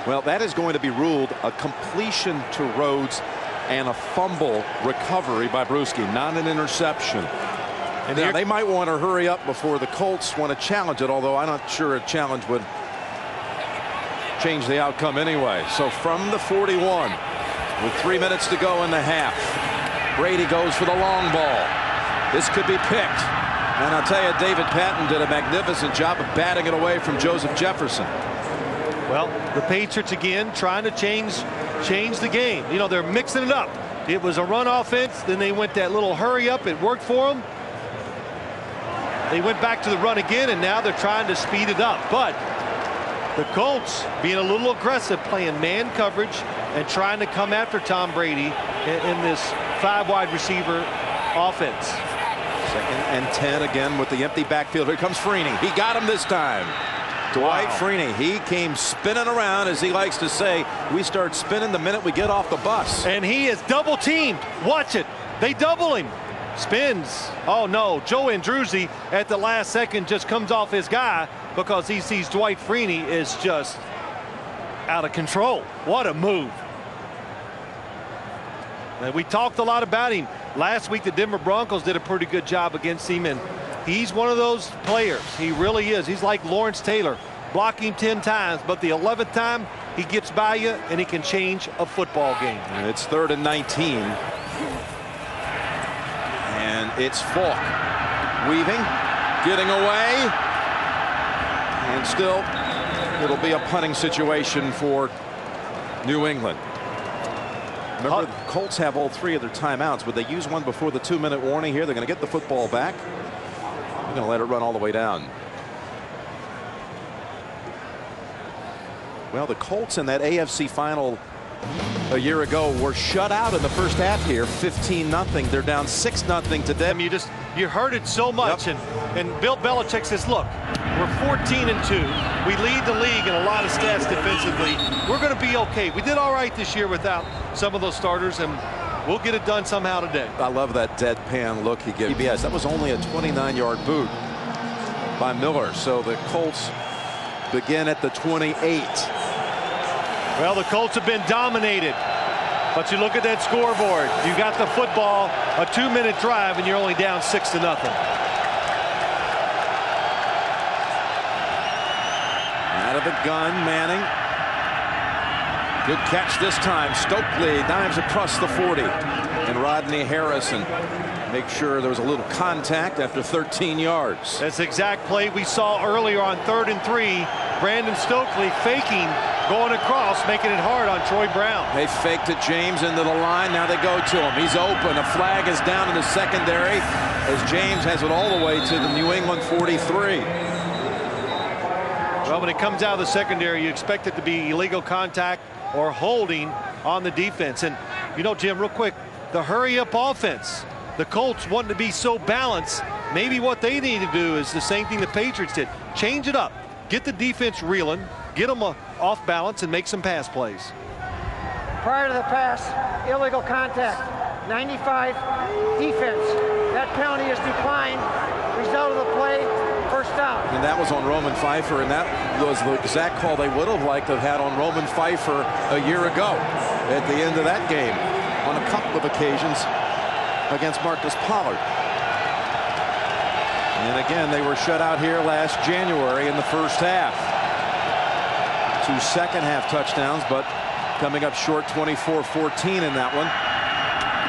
Well, that is going to be ruled a completion to Rhodes and a fumble recovery by Bruschi, not an interception. And now they might want to hurry up before the Colts want to challenge it, although I'm not sure a challenge would change the outcome anyway. So from the 41, with 3 minutes to go in the half, Brady goes for the long ball. This could be picked. And I'll tell you, David Patton did a magnificent job of batting it away from Joseph Jefferson. Well, the Patriots again trying to change the game. You know, they're mixing it up. It was a run offense, then they went that little hurry up. It worked for them. They went back to the run again, and now they're trying to speed it up. But the Colts being a little aggressive, playing man coverage and trying to come after Tom Brady in this 5 wide receiver offense. 2nd and 10 again with the empty backfield. Here comes Freeney. He got him this time. Dwight Freeney. He came spinning around, as he likes to say. We start spinning the minute we get off the bus. And he is double teamed. Watch it. They double him. Spins. Oh no, Joe Andruzzi at the last second just comes off his guy because he sees Dwight Freeney is just out of control. What a move. And we talked a lot about him last week. The Denver Broncos did a pretty good job against him, and he's one of those players. He really is. He's like Lawrence Taylor. Block him 10 times, but the 11th time he gets by you and he can change a football game. And it's 3rd and 19. And it's Falk weaving, getting away, and still it'll be a punting situation for New England. Remember, the Colts have all 3 of their timeouts. Would they use one before the 2-minute warning here? They're going to get the football back. They're going to let it run all the way down. Well, the Colts in that AFC final a year ago were shut out in the first half here, 15-0. They're down 6-0 today. I mean, you heard it so much. Yep. And Bill Belichick says, look, we're 14-2. We lead the league in a lot of stats defensively. We're going to be okay. We did all right this year without some of those starters, and we'll get it done somehow today. I love that deadpan look he gave. CBS. That was only a 29-yard boot by Miller. So the Colts begin at the 28. Well, the Colts have been dominated. But you look at that scoreboard. You got the football, a 2-minute drive, and you're only down 6-0. Out of the gun, Manning. Good catch this time. Stokely dives across the 40. And Rodney Harrison makes sure there was a little contact after 13 yards. That's the exact play we saw earlier on 3rd and 3. Brandon Stokely faking, going across, making it hard on Troy Brown. They faked it, James into the line. Now they go to him. He's open. A flag is down in the secondary as James has it all the way to the New England 43. Well, when it comes out of the secondary, you expect it to be illegal contact or holding on the defense. And, you know, Jim, real quick, the hurry-up offense, the Colts wanting to be so balanced, maybe what they need to do is the same thing the Patriots did. Change it up. Get the defense reeling, get them off balance, and make some pass plays. Prior to the pass, illegal contact, 95 defense. That penalty is declined. Result of the play, first down. And that was on Roman Pfeiffer, and that was the exact call they would have liked to have had on Roman Pfeiffer a year ago at the end of that game on a couple of occasions against Marcus Pollard. And again, they were shut out here last January in the first half. 2 second-half touchdowns, but coming up short, 24-14 in that one.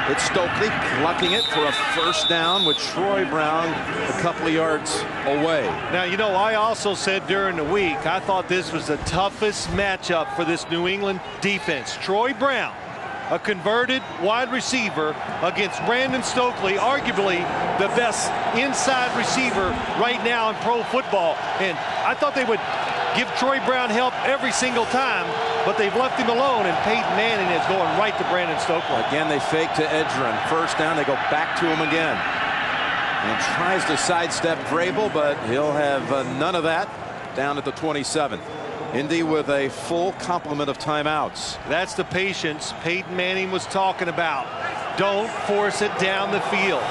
It's Stokely plucking it for a first down with Troy Brown a couple of yards away. Now, you know, I also said during the week, I thought this was the toughest matchup for this New England defense. Troy Brown, a converted wide receiver, against Brandon Stokely, arguably the best inside receiver right now in pro football. And I thought they would give Troy Brown help every single time, but they've left him alone, and Peyton Manning is going right to Brandon Stokely. Again, they fake to Edgerrin. First down, they go back to him again. and tries to sidestep Vrabel, but he'll have none of that down at the 27. Indy with a full complement of timeouts. That's the patience Peyton Manning was talking about. Don't force it down the field.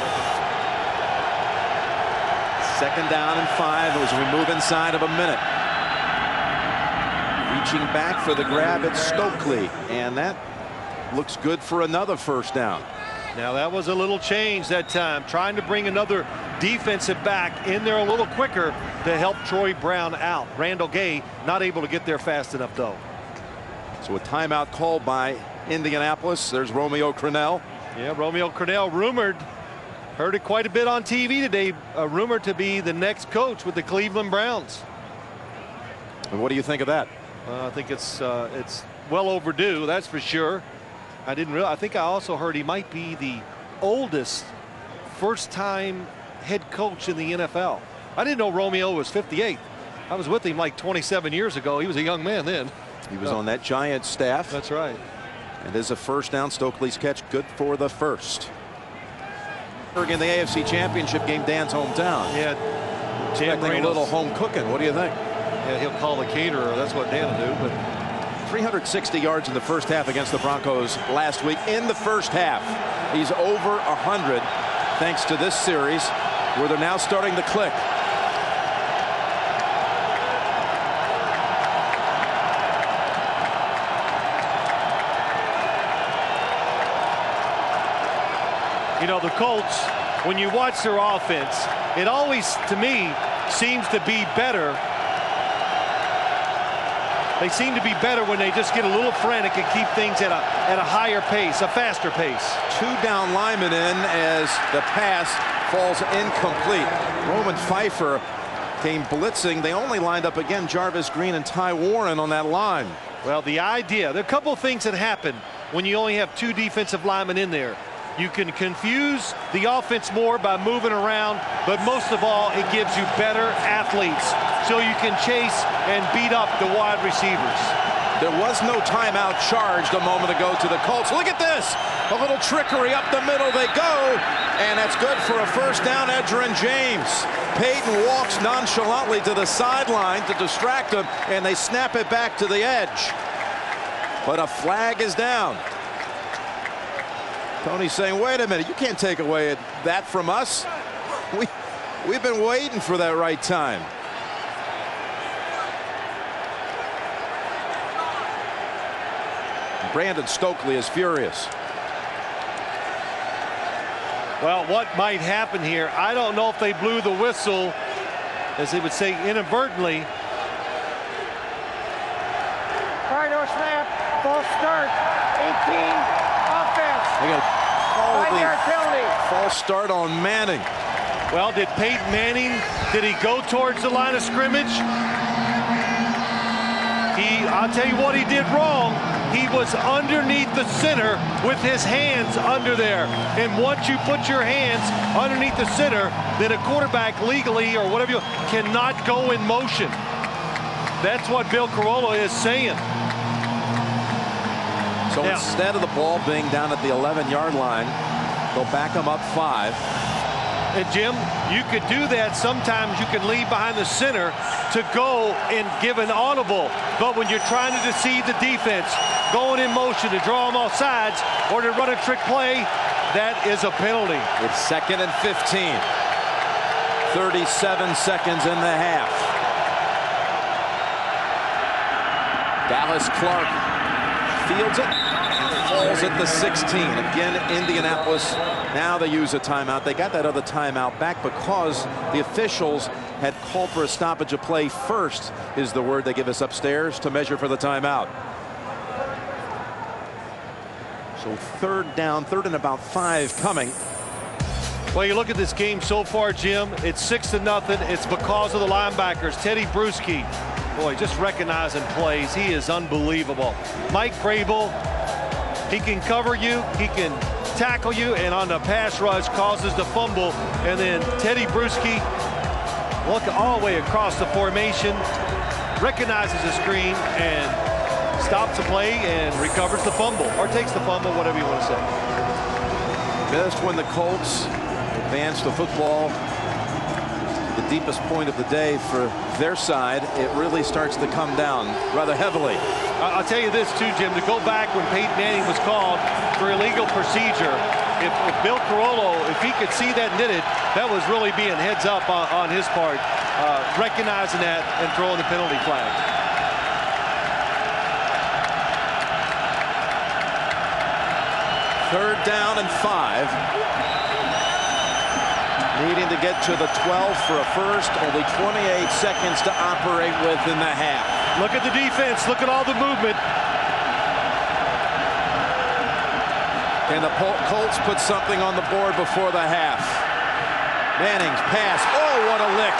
2nd down and 5 as we move inside of a minute. Reaching back for the grab at Stokely, and that looks good for another 1st down. Now that was a little change that time, trying to bring another defensive back in there a little quicker to help Troy Brown out. Randall Gay not able to get there fast enough though. So a timeout called by Indianapolis. There's Romeo Crennel. Yeah, Romeo Crennel rumored, heard it quite a bit on TV today, rumored to be the next coach with the Cleveland Browns. And what do you think of that? I think it's well overdue, that's for sure. I didn't realize. I think I also heard he might be the oldest first-time head coach in the NFL. I didn't know Romeo was 58. I was with him like 27 years ago. He was a young man then. He was on that Giants staff. That's right. And there's a 1st down. Stokely's catch good for the 1st. In the AFC Championship game, Dan's hometown. Yeah, expecting a little home cooking. What do you think? Yeah, he'll call the caterer. That's what Dan will do. But 360 yards in the 1st half against the Broncos last week. In the 1st half, he's over 100 thanks to this series where they're now starting to click. You know, the Colts, when you watch their offense, it always, to me, seems to be better. They seem to be better when they just get a little frantic and keep things at a higher pace, a faster pace. 2 down linemen in as the pass falls incomplete. Roman Pfeiffer came blitzing. They only lined up again Jarvis Green and Ty Warren on that line. Well, the idea, there are a couple of things that happen when you only have 2 defensive linemen in there. You can confuse the offense more by moving around, but most of all, it gives you better athletes so you can chase and beat up the wide receivers. There was no timeout charged a moment ago to the Colts. Look at this. A little trickery up the middle they go, and that's good for a 1st down. Edgerrin James. Peyton walks nonchalantly to the sideline to distract him, and they snap it back to the edge. But a flag is down. Tony's saying, wait a minute, you can't take away that from us. We've been waiting for that right time. Brandon Stokely is furious. Well, what might happen here, I don't know if they blew the whistle, as they would say, inadvertently. Final snap, false start, 18. They got a 5-yard penalty. False start on Manning. Well, did Peyton Manning, did he go towards the line of scrimmage? I'll tell you what he did wrong. He was underneath the center with his hands under there. And once you put your hands underneath the center, then a quarterback legally or whatever you cannot go in motion. That's what Bill Carollo is saying. So instead of the ball being down at the 11-yard line, they'll back them up 5. And Jim, you could do that. Sometimes you can leave behind the center to go and give an audible. But when you're trying to deceive the defense, going in motion to draw them off sides or to run a trick play, that is a penalty. It's 2nd and 15. 37 seconds in the half. Dallas Clark fields it and falls at the 16. Again, Indianapolis, now they use a timeout. They got that other timeout back because the officials had called for a stoppage of play first, is the word they give us upstairs, to measure for the timeout. So 3rd down, 3rd and about 5 coming. Well, you look at this game so far, Jim, it's 6-0. It's because of the linebackers. Teddy Bruschi, boy, just recognizing plays. He is unbelievable. Mike Vrabel, he can cover you, he can tackle you, and on the pass rush causes the fumble. And then Teddy Bruschi, look all the way across the formation, recognizes the screen and stops the play and recovers the fumble, or takes the fumble, whatever you want to say. Just when the Colts advance the football to the deepest point of the day for their side, it really starts to come down rather heavily. I'll tell you this too, Jim, to go back when Peyton Manning was called for illegal procedure, if Bill Carollo, if he could see that knitted, that was really being heads up on his part, recognizing that and throwing the penalty flag. Third down and 5. Needing to get to the 12 for a first. Only 28 seconds to operate with in the half. Look at the defense. Look at all the movement. And the Colts put something on the board before the half. Manning's pass. Oh, what a lick.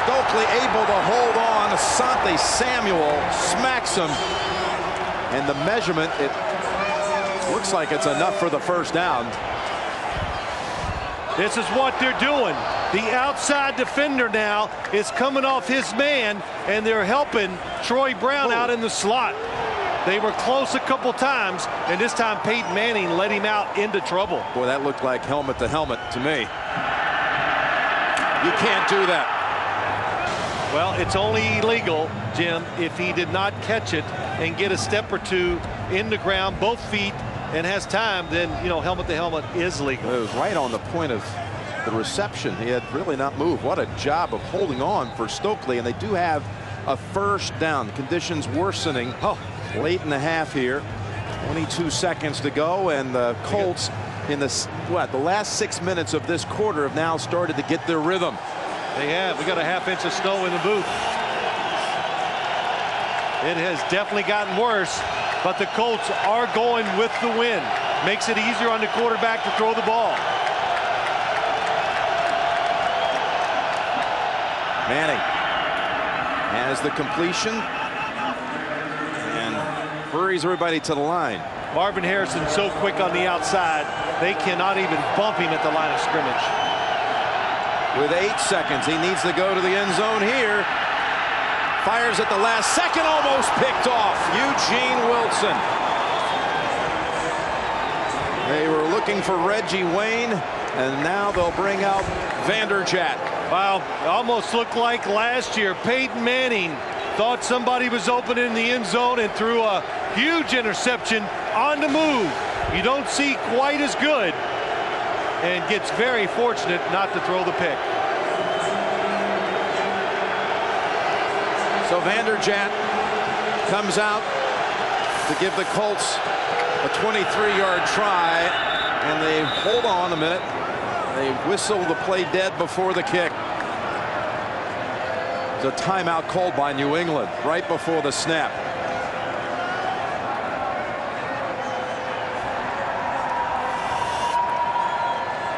Stokely able to hold on. Asante Samuel smacks him. And the measurement, it looks like it's enough for the first down. This is what they're doing. The outside defender now is coming off his man, and they're helping Troy Brown out in the slot. They were close a couple times, and this time Peyton Manning let him out into trouble. Boy, that looked like helmet to helmet to me. You can't do that. Well, it's only illegal, Jim, if he did not catch it and get a step or two in the ground, both feet, and has time, then, you know, helmet to helmet is legal. It was right on the point of the reception. He had really not moved. What a job of holding on for Stokely, and they do have a first down. Conditions worsening late in the half here. 22 seconds to go, and the Colts in the last 6 minutes of this quarter have now started to get their rhythm. They have. We got a half-inch of snow in the booth. It has definitely gotten worse, but the Colts are going with the win. Makes it easier on the quarterback to throw the ball. Manning has the completion and hurries everybody to the line. Marvin Harrison so quick on the outside, they cannot even bump him at the line of scrimmage. With 8 seconds, he needs to go to the end zone here. Fires at the last second, almost picked off. Eugene Wilson. They were looking for Reggie Wayne, and now they'll bring out Vanderjagt. Wow, almost looked like last year. Peyton Manning thought somebody was open in the end zone and threw a huge interception on the move. You don't see quite as good, and gets very fortunate not to throw the pick. So Vanderjagt comes out to give the Colts a 23-yard try, and they hold on a minute. They whistle the play dead before the kick. There's a timeout called by New England right before the snap.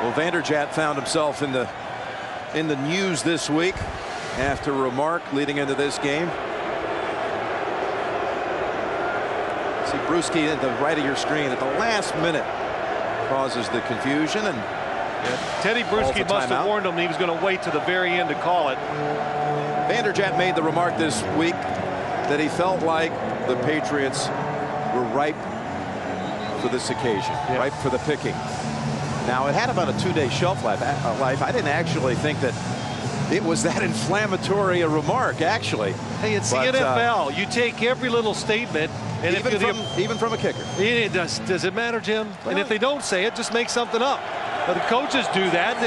Well, Vanderjagt found himself in the news this week after a remark leading into this game. See Bruschi at the right of your screen at the last minute causes the confusion, and Teddy Bruschi must have warned him he was going to wait to the very end to call it. Vanderjagt made the remark this week that he felt like the Patriots were ripe for this occasion, ripe for the picking. Now, it had about a 2-day shelf life. I didn't actually think that it was that inflammatory a remark, actually. Hey, it's the NFL. You take every little statement, and even from a kicker. Does it matter, Jim? Well, and if they don't say it, just make something up. But the coaches do that.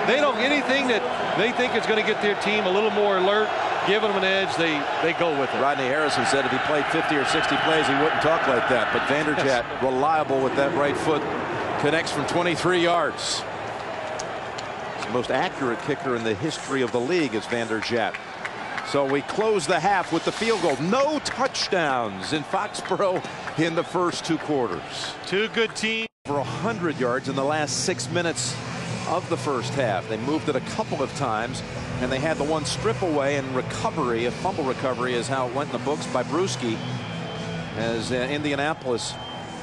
They don't anything that they think is going to get their team a little more alert, giving them an edge. They go with it. Rodney Harrison said if he played 50 or 60 plays, he wouldn't talk like that. But Vanderjagt, reliable with that right foot, connects from 23 yards. The most accurate kicker in the history of the league is Vanderjagt. So we close the half with the field goal. No touchdowns in Foxborough in the first 2 quarters. Two good teams. For 100 yards in the last 6 minutes of the first half. They moved it a couple of times, and they had the one strip away and recovery, a fumble recovery is how it went in the books by Bruschi, as Indianapolis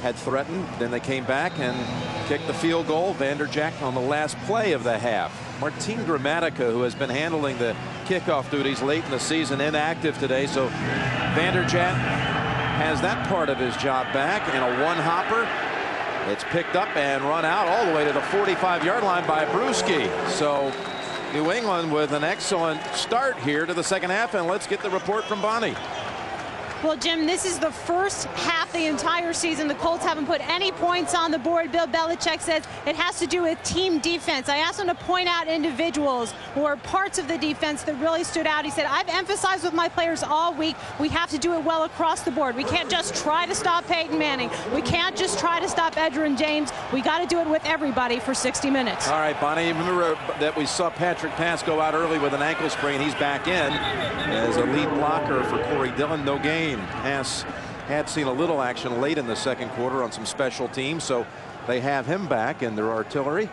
had threatened. Then they came back and kicked the field goal. Vanderjagt on the last play of the half. Martin Gramatica, who has been handling the kickoff duties late in the season, inactive today. So Vanderjagt has that part of his job back, and a one-hopper It's picked up and run out all the way to the 45-yard line by Brewski. So New England with an excellent start here to the second half, and let's get the report from Bonnie. Well, Jim, this is the first half the entire season the Colts haven't put any points on the board. Bill Belichick says it has to do with team defense. I asked him to point out individuals or parts of the defense that really stood out. He said, I've emphasized with my players all week, we have to do it well across the board. We can't just try to stop Peyton Manning. We can't just try to stop Edgerrin James. We got to do it with everybody for 60 minutes. All right, Bonnie, remember that we saw Patrick Pass go out early with an ankle sprain. He's back in as a lead blocker for Corey Dillon. No gain. Pass had seen a little action late in the second quarter on some special teams, so they have him back in their artillery.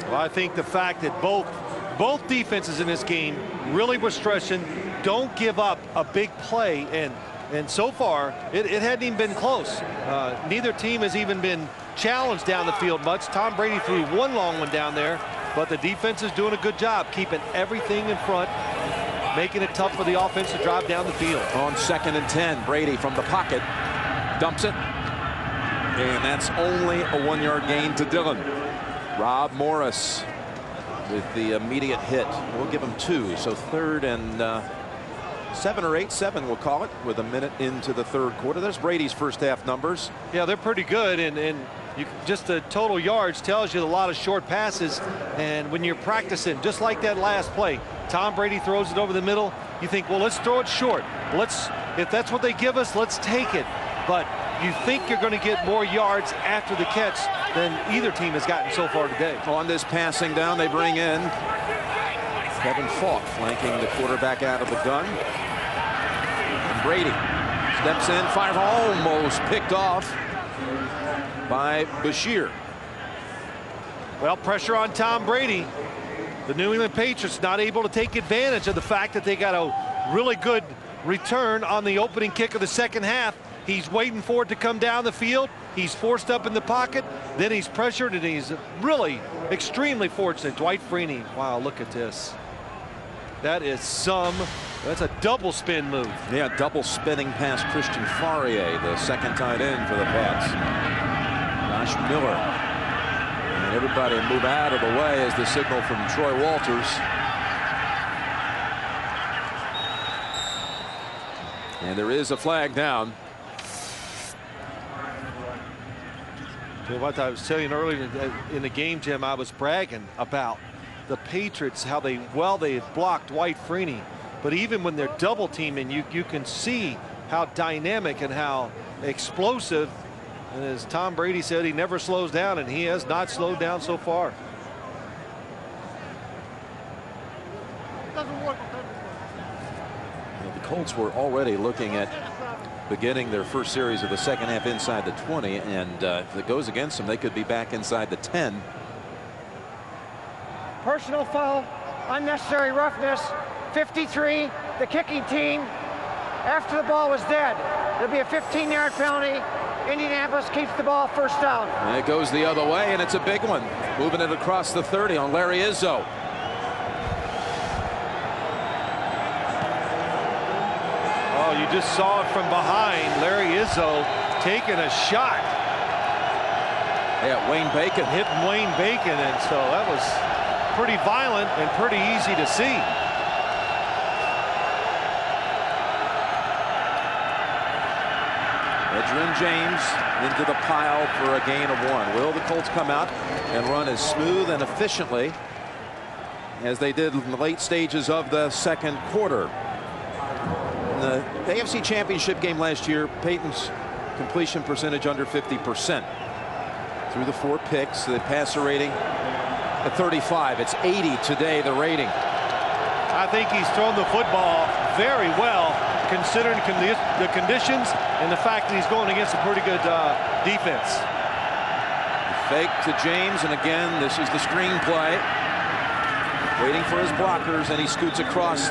Well, I think the fact that both defenses in this game really were stressing, don't give up a big play, and so far it hadn't even been close. Neither team has even been challenged down the field much. Tom Brady threw one long one down there, but the defense is doing a good job keeping everything in front, making it tough for the offense to drive down the field. On 2nd and 10, Brady from the pocket dumps it, and that's only a 1-yard gain to Dillon. Rob Morris with the immediate hit. We'll give him 2, so 3rd and 7 or 8, 7 we'll call it, with a minute into the third quarter. There's Brady's first half numbers. Yeah, they're pretty good, and just the total yards tells you a lot of short passes, and when you're practicing just like that last play, Tom Brady throws it over the middle, you think, well, let's throw it short. If that's what they give us, let's take it. But you think you're going to get more yards after the catch than either team has gotten so far today. On this passing down, they bring in Kevin Falk, flanking the quarterback out of the gun. And Brady steps in, fires, almost picked off by Bashir. Well, pressure on Tom Brady. The New England Patriots not able to take advantage of the fact that they got a really good return on the opening kick of the second half. He's waiting for it to come down the field. He's forced up in the pocket. Then he's pressured, and he's really extremely fortunate. Dwight Freeney. Wow, look at this. That's a double spin move. Yeah, double spinning past Christian Fauria, the second tight end for the Pats. Josh Miller. And everybody move out of the way as the signal from Troy Walters. And there is a flag down. What I was telling you earlier in the game, Jim, I was bragging about the Patriots, how they blocked Dwight Freeney. But even when they're double teaming, you can see how dynamic and how explosive. And as Tom Brady said, he never slows down, and he has not slowed down so far. The Colts were already looking at beginning their first series of the second half inside the 20, and if it goes against them, they could be back inside the 10. Personal foul, unnecessary roughness, 53, the kicking team, after the ball was dead. There'll be a 15-yard penalty. Indianapolis keeps the ball, first down. And it goes the other way, and it's a big one. Moving it across the 30 on Larry Izzo. Oh, you just saw it from behind. Larry Izzo taking a shot. Yeah, Wayne Bacon. Hitting Wayne Bacon, and so that was pretty violent and pretty easy to see. Edgerrin James into the pile for a gain of 1. Will the Colts come out and run as smooth and efficiently as they did in the late stages of the second quarter? In the AFC Championship game last year, Peyton's completion percentage under 50%. Through the 4 picks, the passer rating at 35. It's 80 today, the rating. I think he's thrown the football very well, considering the conditions and the fact that he's going against a pretty good defense. Fake to James, and again, this is the screen play. Waiting for his blockers, and he scoots across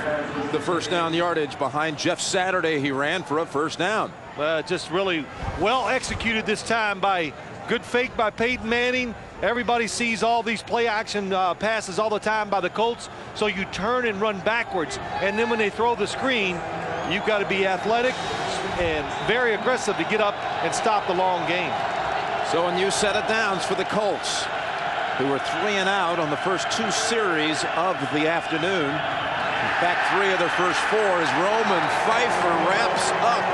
the first down yardage behind Jeff Saturday. He ran for a first down. Just really well executed this time by good fake by Peyton Manning. Everybody sees all these play action passes all the time by the Colts, so you turn and run backwards, and then when they throw the screen, you've got to be athletic and very aggressive to get up and stop the long game. So a new set of downs for the Colts, who were 3 and out on the first 2 series of the afternoon. In fact, 3 of their first 4 as Roman Pfeiffer wraps up.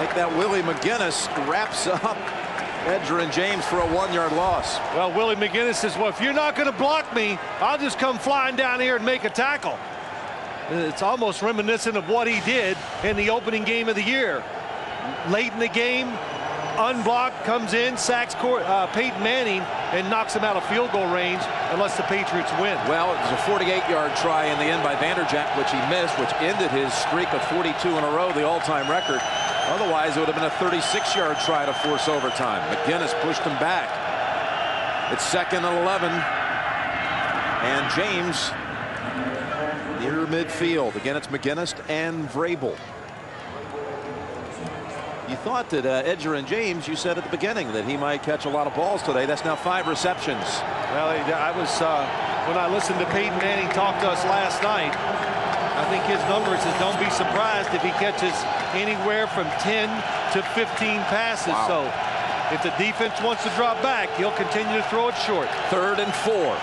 Like that Willie McGinnis wraps up Edgerrin James for a 1-yard loss. Well, Willie McGinnis says, well, if you're not going to block me, I'll just come flying down here and make a tackle. It's almost reminiscent of what he did in the opening game of the year. Late in the game, unblocked, comes in, sacks Peyton Manning, and knocks him out of field goal range unless the Patriots win. Well, it was a 48-yard try in the end by Vanderjagt, which he missed, which ended his streak of 42 in a row, the all-time record. Otherwise, it would have been a 36-yard try to force overtime. McGinnis pushed him back. It's 2nd and 11. And James near midfield. Again, it's McGinnis and Vrabel. You thought that Edgerrin James, you said at the beginning that he might catch a lot of balls today. That's now 5 receptions. Well, I was when I listened to Peyton Manning talk to us last night, I think his number says don't be surprised if he catches anywhere from 10 to 15 passes. Wow. So if the defense wants to drop back, he'll continue to throw it short. 3rd and 4.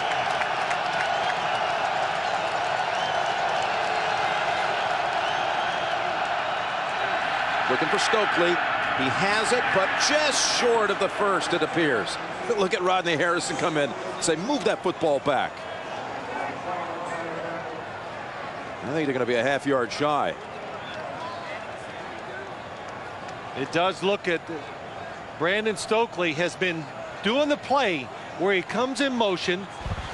Looking for Stokely. He has it, but just short of the first, it appears. Look at Rodney Harrison come in, say, move that football back. I think they're going to be a half-yard shy. It does look at Brandon Stokely has been doing the play where he comes in motion,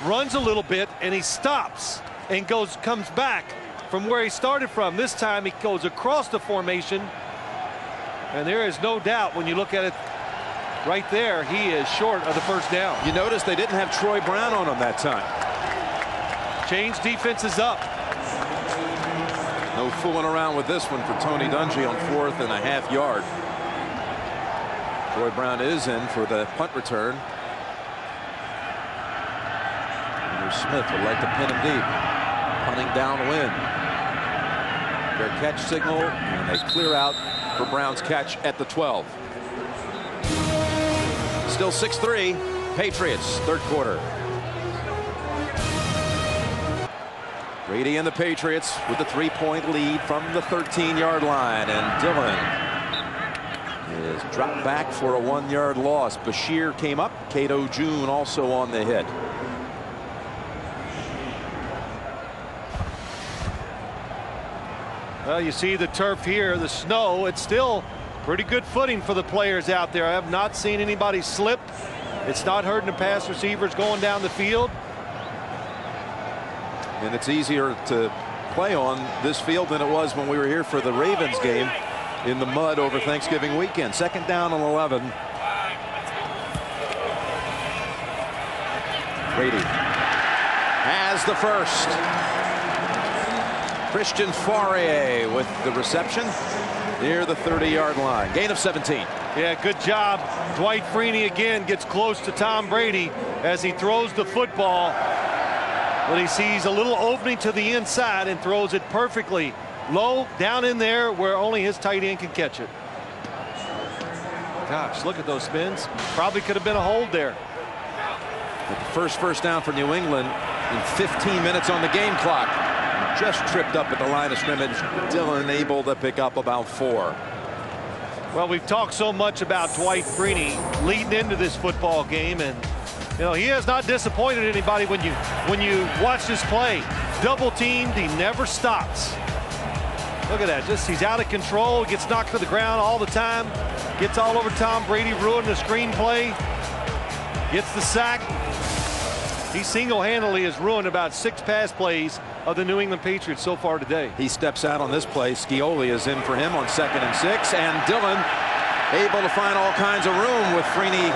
runs a little bit, and he stops and comes back from where he started from. This time he goes across the formation. And there is no doubt when you look at it right there, he is short of the first down. You notice they didn't have Troy Brown on him that time. Change defenses up. No fooling around with this one for Tony Dungy on 4th and a half yard. Troy Brown is in for the punt return. Andrew Smith would like to pin him deep. Punting downwind. Their catch signal, and they clear out for Brown's catch at the 12. Still 6-3 Patriots, 3rd quarter. Brady and the Patriots with the 3-point lead from the 13-yard line, and Dillon is dropped back for a 1-yard loss. Bashir came up. Cato June also on the hit. Well, you see the turf here, the snow. It's still pretty good footing for the players out there. I have not seen anybody slip. It's not hurting the pass receivers going down the field. And it's easier to play on this field than it was when we were here for the Ravens game in the mud over Thanksgiving weekend. 2nd down and 11. Brady has the first. Christian Faurrier with the reception near the 30-yard line. Gain of 17. Yeah, good job. Dwight Freeney again gets close to Tom Brady as he throws the football. But he sees a little opening to the inside and throws it perfectly low down in there where only his tight end can catch it. Gosh, look at those spins. Probably could have been a hold there. But the first down for New England in 15 minutes on the game clock. Just tripped up at the line of scrimmage. Dillon able to pick up about 4. Well, we've talked so much about Dwight Freeney leading into this football game, and you know he has not disappointed anybody when you watch this play. Double teamed, he never stops. Look at that, just he's out of control, gets knocked to the ground all the time, gets all over Tom Brady, ruined the screenplay, gets the sack. He single-handedly has ruined about 6 pass plays of the New England Patriots so far today. He steps out on this play. Scioli is in for him on 2nd and 6, and Dillon able to find all kinds of room with Freeney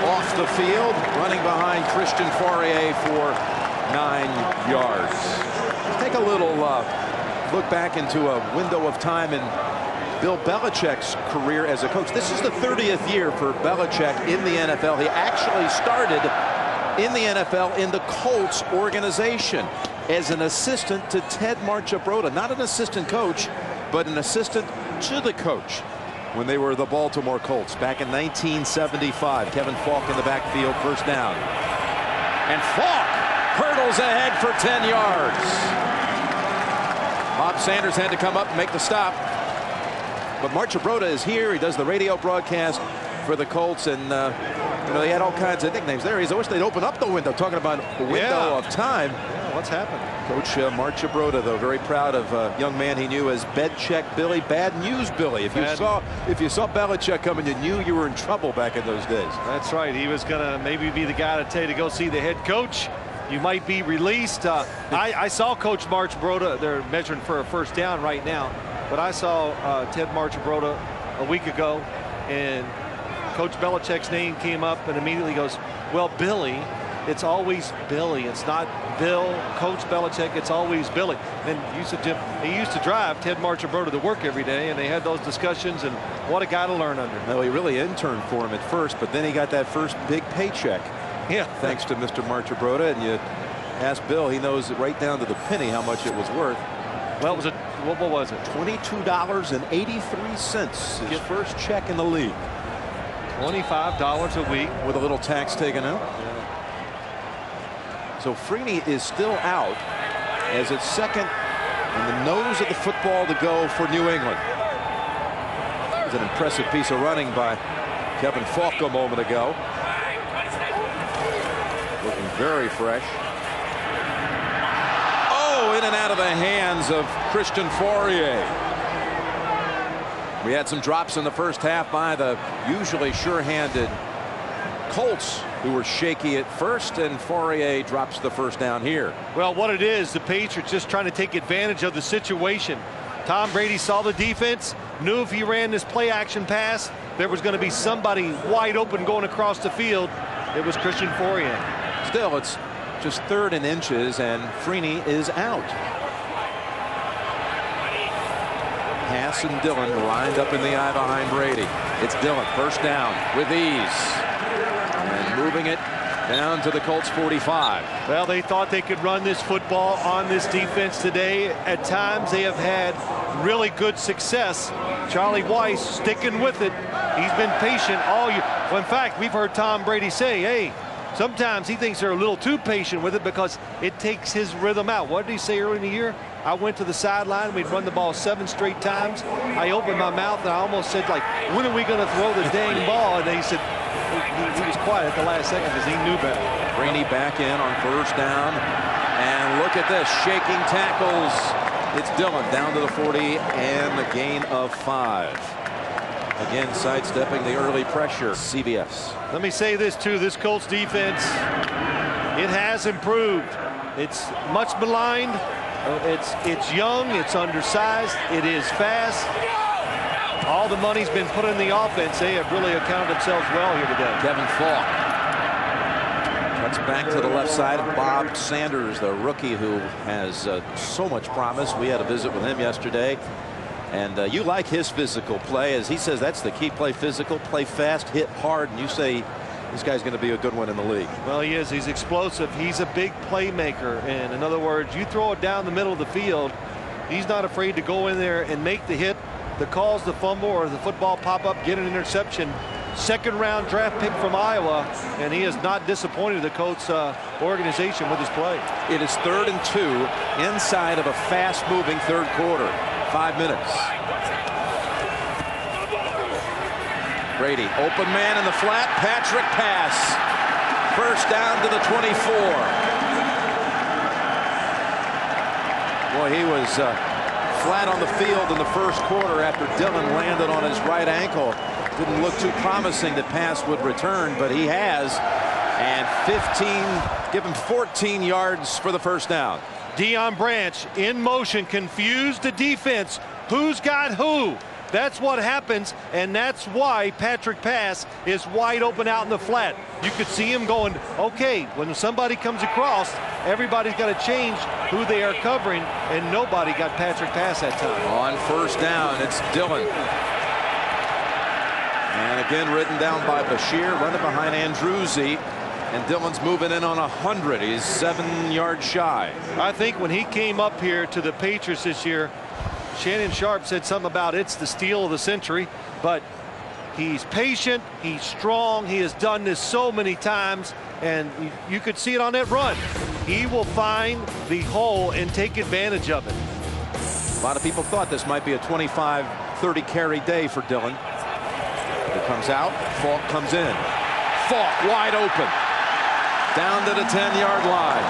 off the field, running behind Christian Faurrier for 9 yards. Take a little look back into a window of time in Bill Belichick's career as a coach. This is the 30th year for Belichick in the NFL. He actually started in the NFL in the Colts organization as an assistant to Ted Marchibroda. Not an assistant coach, but an assistant to the coach. when they were the Baltimore Colts back in 1975. Kevin Falk in the backfield, first down. And Falk hurdles ahead for 10 yards. Bob Sanders had to come up and make the stop. But Marchibroda is here. He does the radio broadcast for the Colts, and you know, they had all kinds of nicknames there. I wish they'd open up the window, talking about the window of time. Yeah, what's happened? Coach Marchibroda, though, very proud of a young man he knew as Bedcheck Billy, Bad News Billy. If you saw Belichick coming, you knew you were in trouble back in those days. That's right. He was going to maybe be the guy to tell you to go see the head coach. You might be released. I saw Coach Marchibroda. They're measuring for a first down right now, but I saw Ted Marchibroda a week ago, and Coach Belichick's name came up, and immediately goes, well, Billy, it's always Billy. It's not Bill, Coach Belichick, it's always Billy. And he used to drive Ted Marchibroda to work every day, and they had those discussions, and what a guy to learn under. No, he really interned for him at first, but then he got that first big paycheck. Yeah. Thanks to Mr. Marchibroda, and you ask Bill, he knows right down to the penny how much it was worth. Well, it was what was it? $22.83, his first check in the league. $25 a week. With a little tax taken out. Yeah. So Freeney is still out as it's second and the nose of the football to go for New England. It was an impressive piece of running by Kevin Falk a moment ago. Looking very fresh. Oh, in and out of the hands of Christian Fauria. We had some drops in the first half by the usually sure-handed Colts, who were shaky at first, and Fauria drops the first down here. Well, what it is, the Patriots just trying to take advantage of the situation. Tom Brady saw the defense, knew if he ran this play action pass, there was going to be somebody wide open going across the field. It was Christian Fauria. Still, it's just 3rd and inches, and Freeney is out. Hass and Dillon lined up in the eye behind Brady. It's Dillon, first down with ease. And moving it down to the Colts 45. Well, they thought they could run this football on this defense today. At times they have had really good success. Charlie Weiss sticking with it. He's been patient all year. Well, in fact, we've heard Tom Brady say, hey, sometimes he thinks they're a little too patient with it because it takes his rhythm out. What did he say early in the year? I went to the sideline. We'd run the ball 7 straight times. I opened my mouth and I almost said, like, when are we going to throw the dang ball? And he said, he was quiet at the last second because he knew better. Freeney back in on first down. And look at this, shaking tackles. It's Dillon down to the 40 and a gain of 5. Again, sidestepping the early pressure. CBS. Let me say this, too. This Colts defense, it has improved. It's much maligned. It's young. It's undersized. It is fast. All the money's been put in the offense. They have really accounted themselves well here today. Kevin Falk cuts back to the left side of Bob Sanders, the rookie who has so much promise. We had a visit with him yesterday. And you like his physical play. As he says, that's the key. Play physical, play fast, hit hard. And you say this guy's going to be a good one in the league. Well, he is. He's explosive. He's a big playmaker. And in other words, you throw it down the middle of the field, he's not afraid to go in there and make the hit, the cause the fumble, or the football pop up, get an interception. 2nd round draft pick from Iowa, and he has not disappointed the Colts organization with his play. It is 3rd and 2 inside of a fast moving 3rd quarter. 5 minutes. Brady, open man in the flat. Patrick pass. First down to the 24. Boy, he was flat on the field in the first quarter after Dillon landed on his right ankle. Didn't look too promising that pass would return, but he has. And 15, give him 14 yards for the first down. Deion Branch in motion, confused the defense. Who's got who? That's what happens, and that's why Patrick Pass is wide open out in the flat. You could see him going, okay, when somebody comes across, everybody's got to change who they are covering, and nobody got Patrick Pass that time. On first down, it's Dillon. And again, ridden down by Bashir, running behind Andruzzi. And Dillon's moving in on 100. He's 7 yards shy. I think when he came up here to the Patriots this year, Shannon Sharp said something about it's the steal of the century, but he's patient, he's strong, he has done this so many times, and you could see it on that run. He will find the hole and take advantage of it. A lot of people thought this might be a 25-30 carry day for Dillon. It comes out, Falk comes in. Falk wide open. Down to the 10-yard line.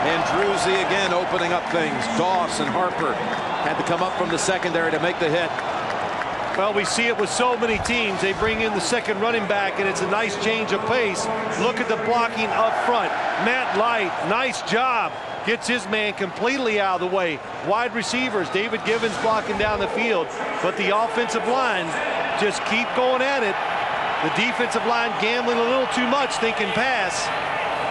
And Drusy again opening up things. Doss and Harper had to come up from the secondary to make the hit. Well, we see it with so many teams. They bring in the second running back, and it's a nice change of pace. Look at the blocking up front. Matt Light, nice job. Gets his man completely out of the way. Wide receivers, David Givens blocking down the field. But the offensive line just keep going at it. The defensive line gambling a little too much, thinking pass.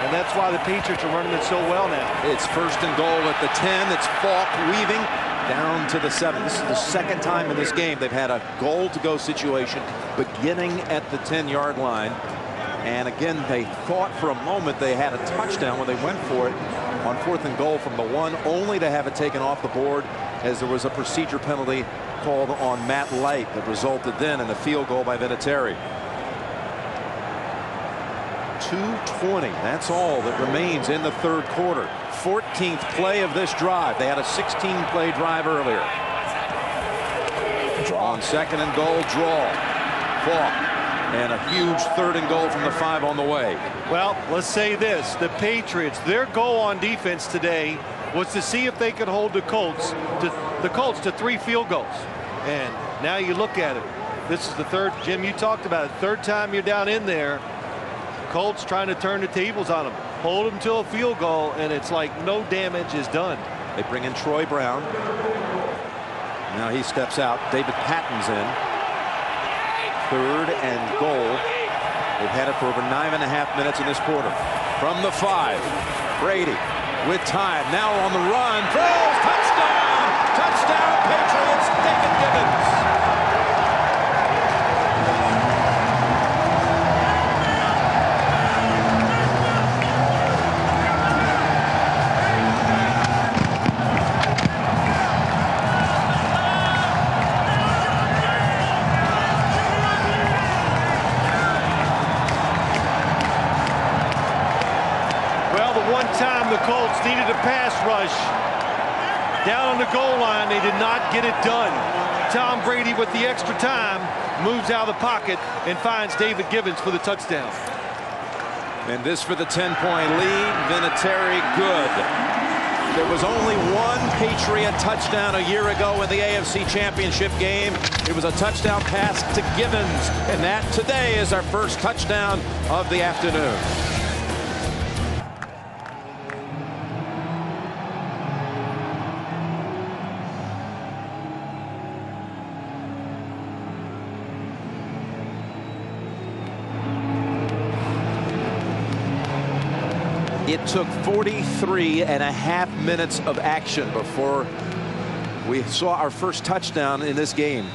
And that's why the Patriots are running it so well now. It's first and goal at the 10. It's Falk weaving down to the 7. This is the second time in this game they've had a goal-to-go situation beginning at the 10-yard line. And again, they thought for a moment they had a touchdown when they went for it on 4th and goal from the 1, only to have it taken off the board as there was a procedure penalty called on Matt Light that resulted then in a field goal by Vinatieri. 2:20. That's all that remains in the third quarter. 14th play of this drive. They had a 16-play drive earlier. On 2nd and goal, draw. Falk. And a huge 3rd and goal from the 5 on the way. Well, let's say this. The Patriots, their goal on defense today was to see if they could hold the Colts to 3 field goals. And now you look at it. This is the third, Jim, you talked about it. Third time you're down in there. Colts trying to turn the tables on them. Hold them to a field goal, and it's like no damage is done. They bring in Troy Brown. Now he steps out. David Patton's in. 3rd and goal. They've had it for over 9.5 minutes in this quarter. From the 5, Brady with time. Now on the run. Throws. Touchdown. Touchdown, Patriots. David Givens. Time the Colts needed a pass rush down on the goal line. They did not get it done. Tom Brady with the extra time moves out of the pocket and finds David Givens for the touchdown. And this for the 10-point lead. Vinatieri good. There was only one Patriot touchdown a year ago in the AFC Championship game. It was a touchdown pass to Givens, and that today is our first touchdown of the afternoon. It took 43.5 minutes of action before we saw our first touchdown in this game.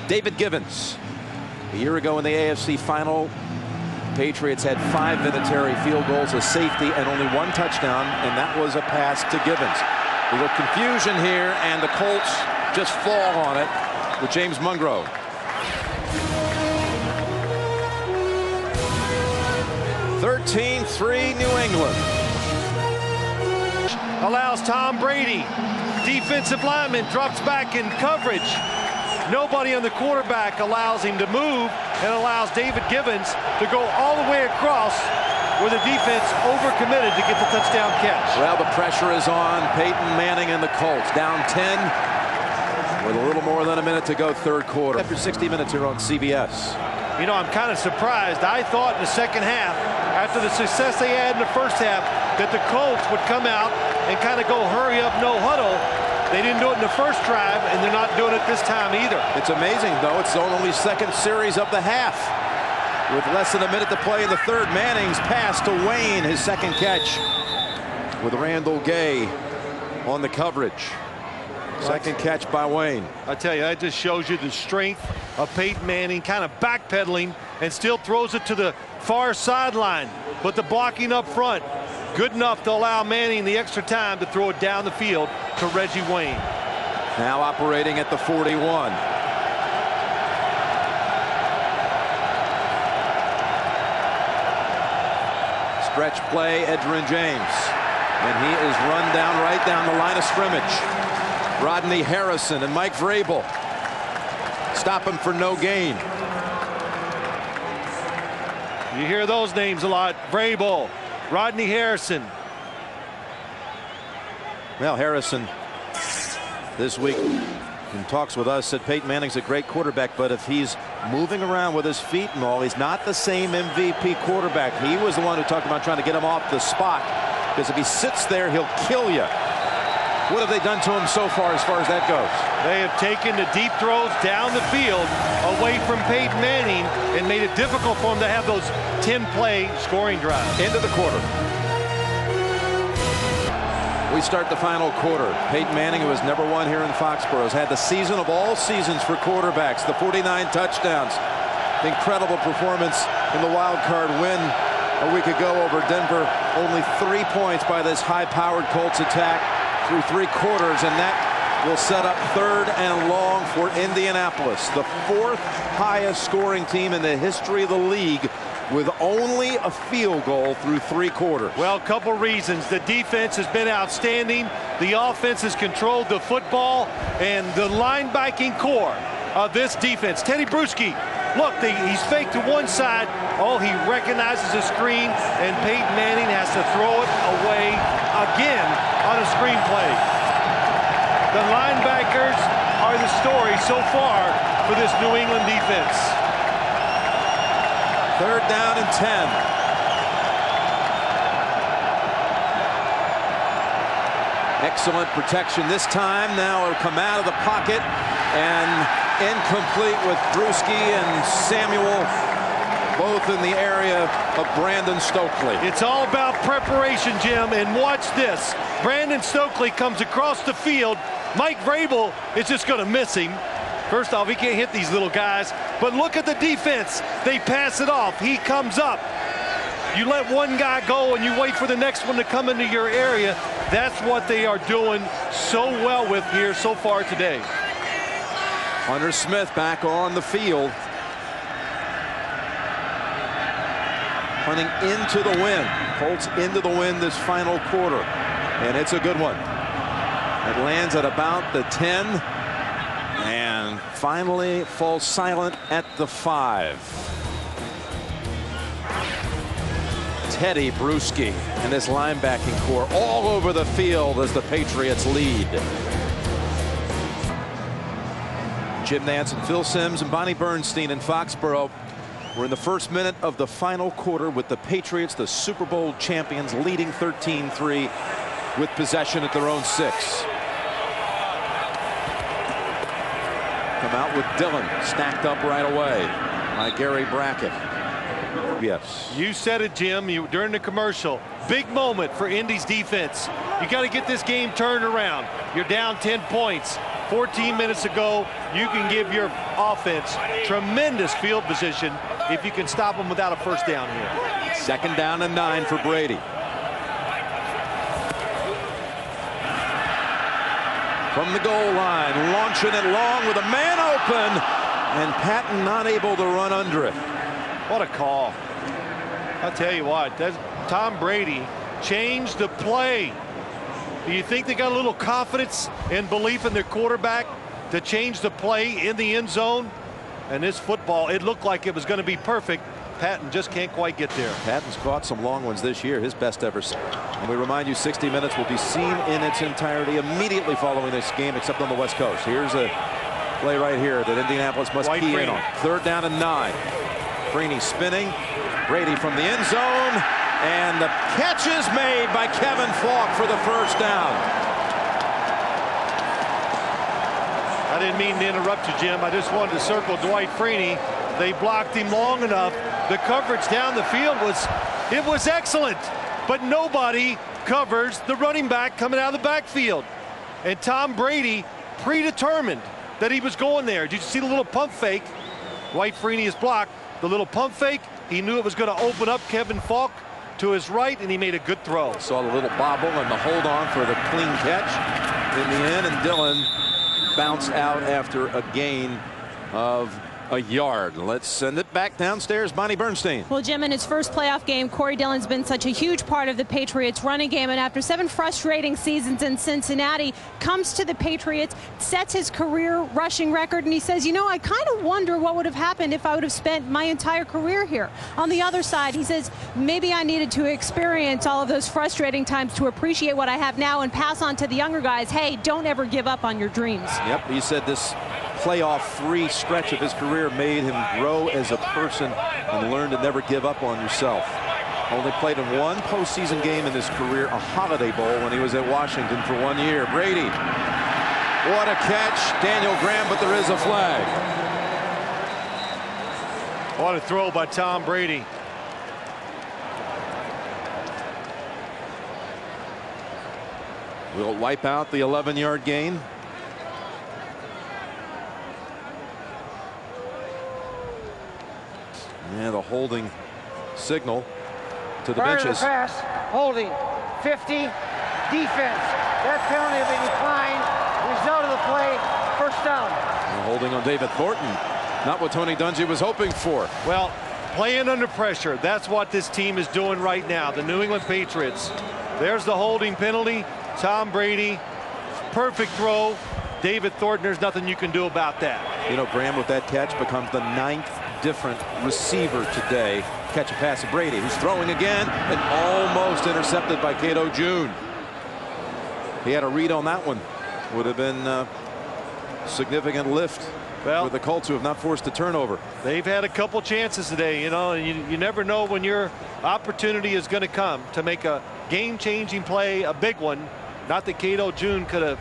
David Givens. A year ago in the AFC final, Patriots had 5 Vinatieri field goals, a safety, and only 1 touchdown, and that was a pass to Givens. A little confusion here, and the Colts just fall on it with James Mungrove. (13-3) New England. Allows Tom Brady. Defensive lineman drops back in coverage. Nobody on the quarterback allows him to move, and allows David Givens to go all the way across where the defense overcommitted to get the touchdown catch. Well, the pressure is on Peyton Manning and the Colts. Down 10 with a little more than a minute to go, third quarter. After 60 minutes here on CBS. You know, I'm kind of surprised. I thought in the second half, after the success they had in the first half, that the Colts would come out and kind of go hurry up, no huddle. They didn't do it in the first drive, and they're not doing it this time either. It's amazing, though. It's only second series of the half. With less than a minute to play in the third, Manning's pass to Wayne, his second catch, with Randall Gay on the coverage. Second catch by Wayne. I tell you, that just shows you the strength of Peyton Manning, kind of backpedaling and still throws it to the far sideline. But the blocking up front, good enough to allow Manning the extra time to throw it down the field to Reggie Wayne. Now operating at the 41. Stretch play, Edgerrin James. And he is run down right down the line of scrimmage. Rodney Harrison and Mike Vrabel stop him for no gain. You hear those names a lot. Vrabel, Rodney Harrison. Well, Harrison this week in talks with us said Peyton Manning's a great quarterback, but if he's moving around with his feet and all, he's not the same MVP quarterback. He was the one who talked about trying to get him off the spot, because if he sits there, he'll kill you. What have they done to him so far as that goes? They have taken the deep throws down the field away from Peyton Manning and made it difficult for him to have those 10-play scoring drives. Into the quarter. We start the final quarter. Peyton Manning, who was #1 here in Foxborough, has had the season of all seasons for quarterbacks. The 49 touchdowns. Incredible performance in the wild card win a week ago over Denver. Only 3 points by this high-powered Colts attack through 3 quarters, and that will set up 3rd and long for Indianapolis, the 4th highest scoring team in the history of the league, with only a field goal through 3 quarters. Well, a couple reasons. The defense has been outstanding. The offense has controlled the football, and the linebacking core of this defense. Teddy Bruschi, look, he's faked to one side. Oh, he recognizes a screen, and Peyton Manning has to throw it away again on a screen play. The linebackers are the story so far for this New England defense. 3rd down and 10. Excellent protection this time. Now it'll come out of the pocket and incomplete with Bruschi and Samuel both in the area of Brandon Stokely. It's all about preparation, Jim, and watch this. Brandon Stokely comes across the field. Mike Vrabel is just going to miss him. First off, he can't hit these little guys, but look at the defense. They pass it off. He comes up. You let one guy go and you wait for the next one to come into your area. That's what they are doing so well with here so far today. Hunter Smith back on the field. Hunting into the win. Colts into the win this final quarter. And it's a good one. It lands at about the 10. And finally falls silent at the 5. Teddy Bruschi and this linebacking core all over the field as the Patriots lead. Jim Nantz and Phil Simms and Bonnie Bernstein in Foxborough. We're in the first minute of the final quarter with the Patriots, the Super Bowl champions, leading 13-3 with possession at their own 6. Come out with Dillon, stacked up right away by Gary Brackett. Yes. You said it, Jim, during the commercial. Big moment for Indy's defense. You got to get this game turned around. You're down 10 points. 14 minutes ago, you can give your offense tremendous field position if you can stop them without a first down here. 2nd down and 9 for Brady. From the goal line, launching it long with a man open, and Patton not able to run under it. What a call. I'll tell you what, Tom Brady changed the play. Do you think they got a little confidence and belief in their quarterback to change the play in the end zone? And this football, it looked like it was going to be perfect. Patton just can't quite get there. Patton's caught some long ones this year, his best ever. And we remind you, 60 Minutes will be seen in its entirety immediately following this game, except on the West Coast. Here's a play right here that Indianapolis must key in on. 3rd down and 9. Freeney spinning. Brady from the end zone. And the catch is made by Kevin Falk for the first down. I didn't mean to interrupt you, Jim. I just wanted to circle Dwight Freeney. They blocked him long enough. The coverage down the field was excellent, but nobody covers the running back coming out of the backfield. And Tom Brady predetermined that he was going there. Did you see the little pump fake? Dwight Freeney is blocked. The little pump fake, he knew it was going to open up Kevin Falk to his right, and he made a good throw. Saw the little bobble and the hold on for the clean catch. in the end, and Dillon bounced out after a gain of a yard. Let's send it back downstairs. Bonnie Bernstein. Well, Jim, in his first playoff game, Corey Dillon's been such a huge part of the Patriots running game, and after 7 frustrating seasons in Cincinnati, comes to the Patriots, sets his career rushing record, and he says, you know, I kind of wonder what would have happened if I would have spent my entire career here. On the other side, he says, maybe I needed to experience all of those frustrating times to appreciate what I have now and pass on to the younger guys, hey, don't ever give up on your dreams. Yep, he said this playoff-free stretch of his career made him grow as a person and learn to never give up on yourself. Only played in 1 postseason game in his career, a Holiday Bowl, when he was at Washington for 1 year. Brady, what a catch. Daniel Graham, but there is a flag. What a throw by Tom Brady. We'll wipe out the 11-yard gain. Yeah, the holding signal to the Prior benches. to the pass, holding, 50, defense. That penalty will be declined. Result of the play, first down. And holding on David Thornton. Not what Tony Dungy was hoping for. Well, playing under pressure. That's what this team is doing right now. The New England Patriots. There's the holding penalty. Tom Brady, perfect throw. David Thornton, there's nothing you can do about that. You know, Graham with that catch becomes the 9th different receiver today. Catch a pass of Brady, who's throwing again and almost intercepted by Cato June. He had a read on that one. Would have been a significant lift for the Colts, who have not forced a turnover. They've had a couple chances today, you know, and you never know when your opportunity is going to come to make a game-changing play, a big one. Not that Cato June could have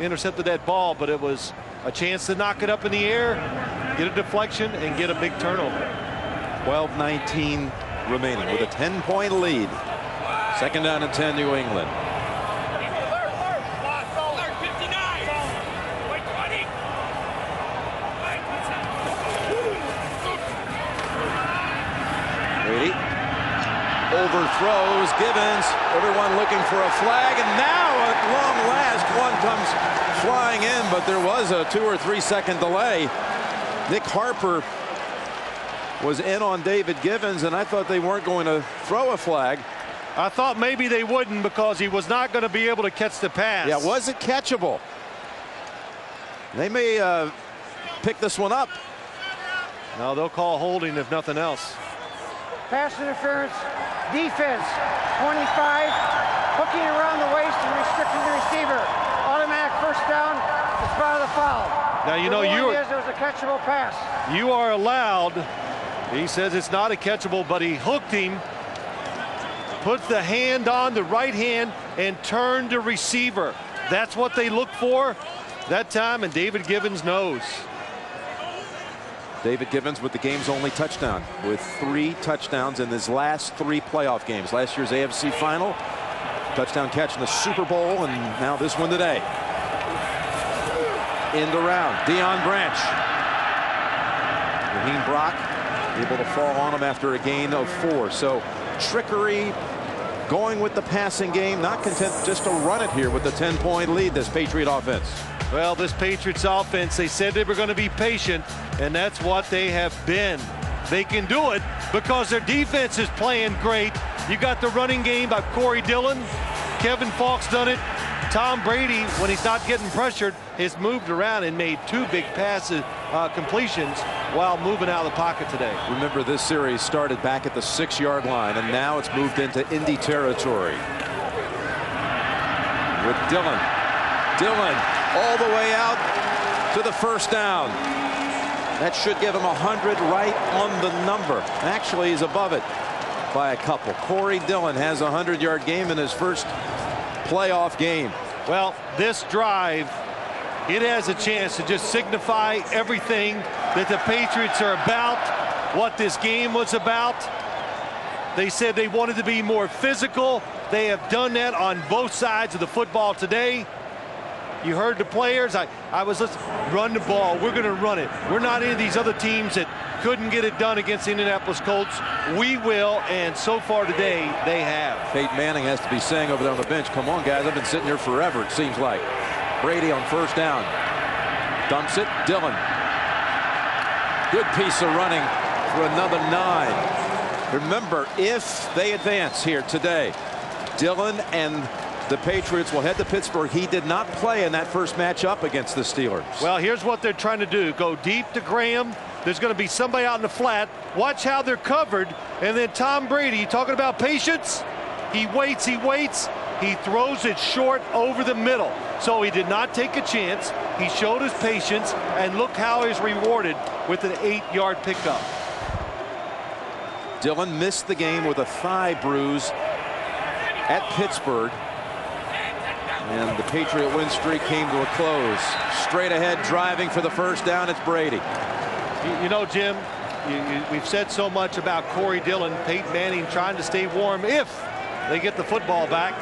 intercepted that ball, but it was a chance to knock it up in the air, get a deflection, and get a big turnover. 12-19 remaining with a 10-point lead. 2nd down and 10, New England. Brady overthrows Gibbons. Everyone looking for a flag, and now at long last one comes flying in, but there was a 2 or 3 second delay. Nick Harper was in on David Gibbons, and I thought they weren't going to throw a flag. I thought maybe they wouldn't, because he was not going to be able to catch the pass. Yeah, was it catchable? They may pick this one up. No, they'll call holding if nothing else. Pass interference, defense, 25, hooking around the waist and restricting the receiver. Automatic first down, the spot of the foul. Now, you know, there was a catchable pass. You are allowed. He says it's not a catchable, but he hooked him, puts the hand on the right hand, and turned the receiver. That's what they look for that time, and David Gibbons knows. David Gibbons with the game's only touchdown, with 3 touchdowns in his last 3 playoff games. Last year's AFC final, touchdown catch in the Super Bowl, and now this one today. End around, Deion Branch. Raheem Brock able to fall on him after a gain of 4. So trickery, going with the passing game, not content just to run it here with the 10-point lead, this Patriot offense. Well, this Patriots offense, they said they were going to be patient, and that's what they have been. They can do it because their defense is playing great. You got the running game by Corey Dillon. Kevin Falk's done it. Tom Brady, when he's not getting pressured, has moved around and made 2 big passes, completions, while moving out of the pocket today. Remember, this series started back at the 6-yard line, and now it's moved into Indy territory. With Dillon. Dillon all the way out to the first down. That should give him 100 right on the number. Actually, he's above it by a couple. Corey Dillon has a 100-yard game in his first playoff game. Well, this drive, it has a chance to just signify everything that the Patriots are about, what this game was about. They said they wanted to be more physical. They have done that on both sides of the football today. You heard the players. I was listening. Run the ball. We're going to run it. We're not any of these other teams that couldn't get it done against the Indianapolis Colts. We will, and so far today, they have. Peyton Manning has to be saying over there on the bench, come on, guys, I've been sitting here forever, it seems like. Brady on first down. Dumps it. Dillon. Good piece of running for another 9. Remember, if they advance here today, Dillon and the Patriots will head to Pittsburgh. He did not play in that first matchup against the Steelers. Well, here's what they're trying to do. Go deep to Graham. There's going to be somebody out in the flat. Watch how they're covered. And then Tom Brady, talking about patience. He waits. He throws it short over the middle. So he did not take a chance. He showed his patience. And look how he's rewarded with an 8-yard pickup. Dillon missed the game with a thigh bruise at Pittsburgh. And the Patriot win streak came to a close. Straight ahead driving for the first down. It's Brady. You know, Jim, we've said so much about Corey Dillon, Peyton Manning trying to stay warm if they get the football back.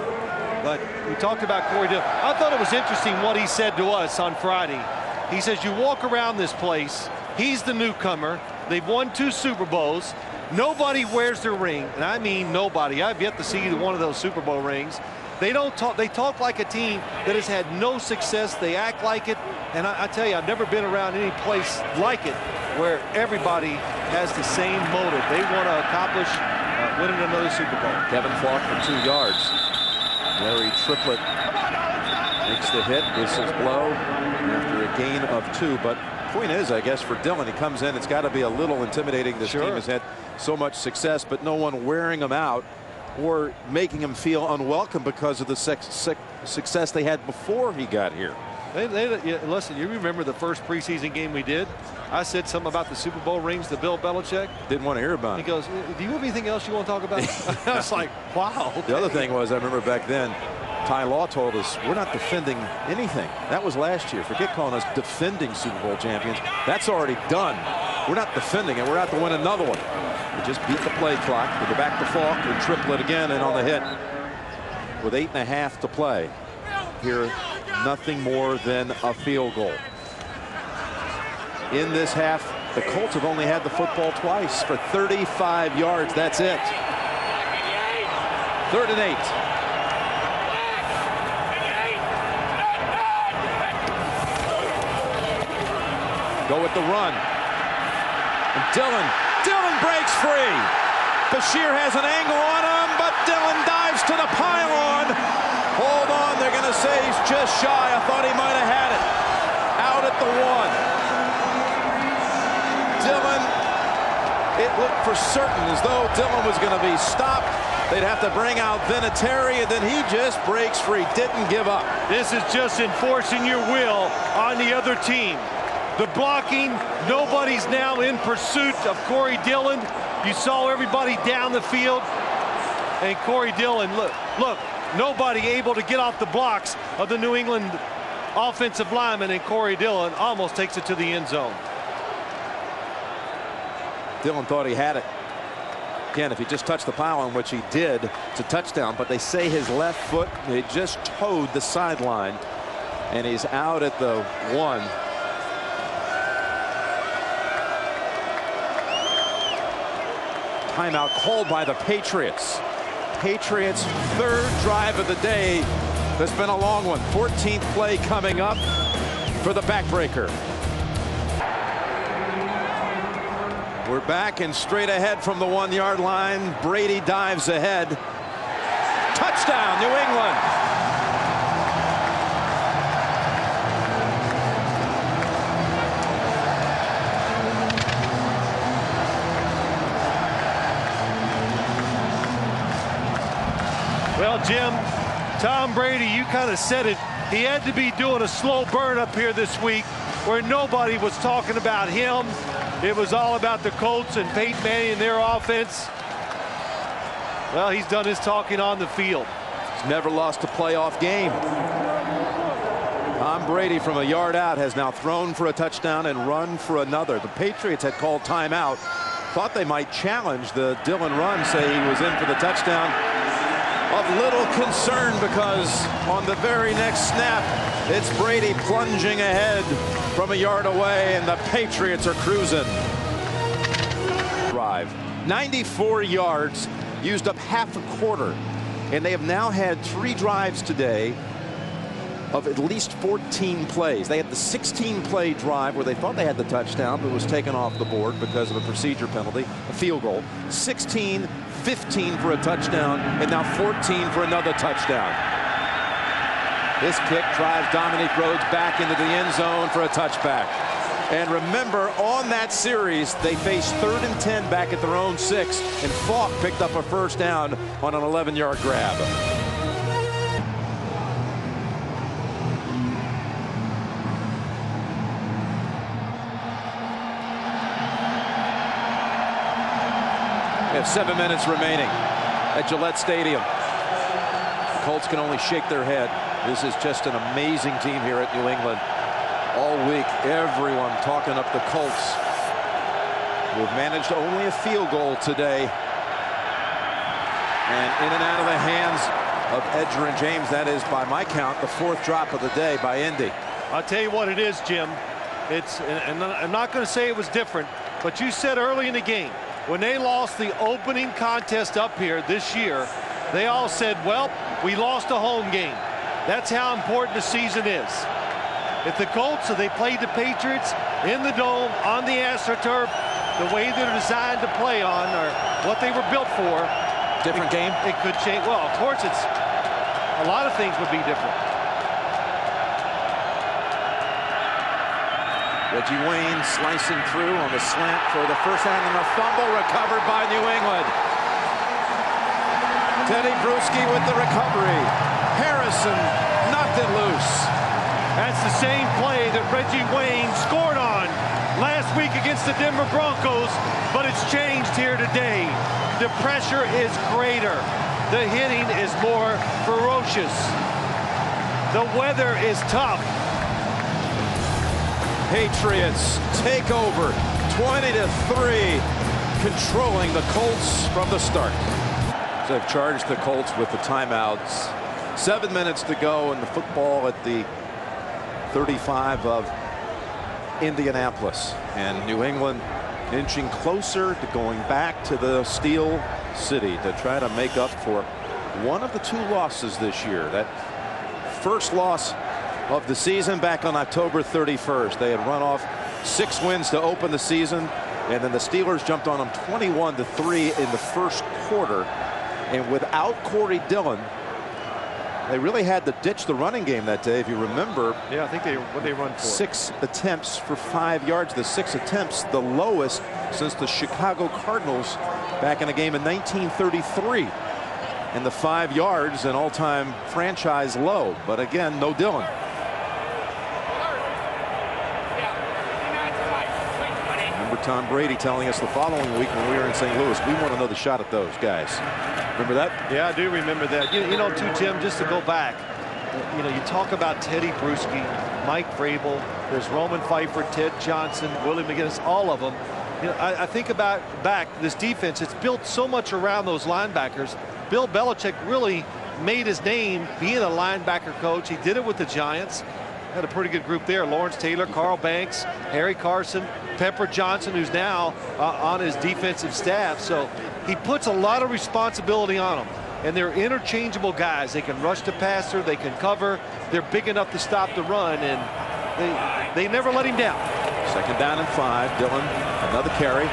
But we talked about Corey Dillon. I thought it was interesting what he said to us on Friday. He says, you walk around this place. He's the newcomer. They've won 2 Super Bowls. Nobody wears their ring. And I mean nobody. I've yet to see either one of those Super Bowl rings. They don't talk. They talk like a team that has had no success. They act like it. And I tell you, I've never been around any place like it where everybody has the same motive. They want to accomplish winning another Super Bowl. Kevin Falk for 2 yards. Larry Triplett makes the hit. Whistles blow after a gain of 2. But point is, I guess, for Dillon, he comes in. It's got to be a little intimidating. This team has had so much success, but no one wearing him out or making him feel unwelcome because of the success they had before he got here. Listen, you remember the first preseason game we did? I said something about the Super Bowl rings to Bill Belichick. Didn't want to hear about it. He goes, do you have anything else you want to talk about? I was like, wow. Okay. The other thing was, I remember back then, Ty Law told us, we're not defending anything. That was last year. Forget calling us defending Super Bowl champions. That's already done. We're not defending it. We're out to win another one. We just beat the play clock. We go back to Falk and Triplett again, and on the hit with 8.5 to play. Here, nothing more than a field goal. In this half, the Colts have only had the football twice for 35 yards. That's it. 3rd and 8. Go with the run. And Dillon breaks free. Bashir has an angle on him, but Dillon dives to the pylon. Hold on, they're going to say he's just shy. I thought he might have had it. Out at the 1. Dillon, it looked for certain as though Dillon was going to be stopped. They'd have to bring out Vinatieri, and then he just breaks free. Didn't give up. This is just enforcing your will on the other team. The blocking, nobody's now in pursuit of Corey Dillon. You saw everybody down the field. And Corey Dillon, look, nobody able to get off the blocks of the New England offensive lineman, and Corey Dillon almost takes it to the end zone. Dillon thought he had it. Again, if he just touched the pylon, which he did, it's a touchdown, but they say his left foot, he just toed the sideline, and he's out at the 1. Timeout called by the Patriots. Patriots' 3rd drive of the day. That's been a long one. 14th play coming up for the backbreaker. We're back and straight ahead from the 1-yard line. Brady dives ahead. Touchdown, New England. Well, Jim, Tom Brady, you kind of said it. He had to be doing a slow burn up here this week where nobody was talking about him. It was all about the Colts and Peyton Manning and their offense. Well, he's done his talking on the field. He's never lost a playoff game. Tom Brady from a yard out has now thrown for a touchdown and run for another. The Patriots had called timeout. Thought they might challenge the Dillon run, say he was in for the touchdown. Of little concern because on the very next snap, it's Brady plunging ahead from a yard away, and the Patriots are cruising. Drive. 94 yards, used up half a quarter, and they have now had 3 drives today of at least 14 plays. They had the 16-play drive where they thought they had the touchdown, but was taken off the board because of a procedure penalty, a field goal. 16, 15 for a touchdown, and now 14 for another touchdown. This kick drives Dominique Rhodes back into the end zone for a touchback. And remember, on that series, they faced 3rd and 10 back at their own 6, and Falk picked up a first down on an 11-yard grab. We have 7 minutes remaining at Gillette Stadium. The Colts can only shake their head. This is just an amazing team here at New England. All week, everyone talking up the Colts, who have managed only a field goal today. And in and out of the hands of Edgerrin James. That is, by my count, the 4th drop of the day by Indy. I'll tell you what it is, Jim. And I'm not going to say it was different, but you said early in the game, when they lost the opening contest up here this year, they all said, well, we lost a home game. That's how important the season is. If the Colts, if they played the Patriots in the Dome, on the AstroTurf, the way they're designed to play on, or what they were built for. Different game? It could change. Well, of course, a lot of things would be different. Reggie Wayne slicing through on the slant for the first down, and a fumble recovered by New England. Teddy Bruschi with the recovery. Harrison knocked it loose. That's the same play that Reggie Wayne scored on last week against the Denver Broncos, but it's changed here today. The pressure is greater. The hitting is more ferocious. The weather is tough. Patriots take over 20-3, controlling the Colts from the start. So they've charged the Colts with the timeouts. 7 minutes to go in the football at the 35 of Indianapolis, and New England inching closer to going back to the Steel City to try to make up for one of the 2 losses this year. That first loss of the season back on October 31st. They had run off 6 wins to open the season, and then the Steelers jumped on them 21-3 in the first quarter. And without Corey Dillon, they really had to ditch the running game that day. If you remember, yeah, I think what they run for 6 attempts for 5 yards. The 6 attempts, the lowest since the Chicago Cardinals back in a game in 1933. And the 5 yards, an all-time franchise low. But again, no Dillon. Remember Tom Brady telling us the following week when we were in St. Louis, we want another shot at those guys. Remember that? Yeah, I do remember that. You know, too, Tim, just to go back, you know, you talk about Teddy Bruschi, Mike Vrabel, there's Roman Pfeiffer, Ted Johnson, Willie McGinnis, all of them. You know, I think about this defense, it's built so much around those linebackers. Bill Belichick really made his name being a linebacker coach. He did it with the Giants. Had a pretty good group there. Lawrence Taylor, Carl Banks, Harry Carson, Pepper Johnson, who's now on his defensive staff. So he puts a lot of responsibility on them. And they're interchangeable guys. They can rush the passer. They can cover. They're big enough to stop the run. And they never let him down. 2nd down and 5. Dillon, another carry.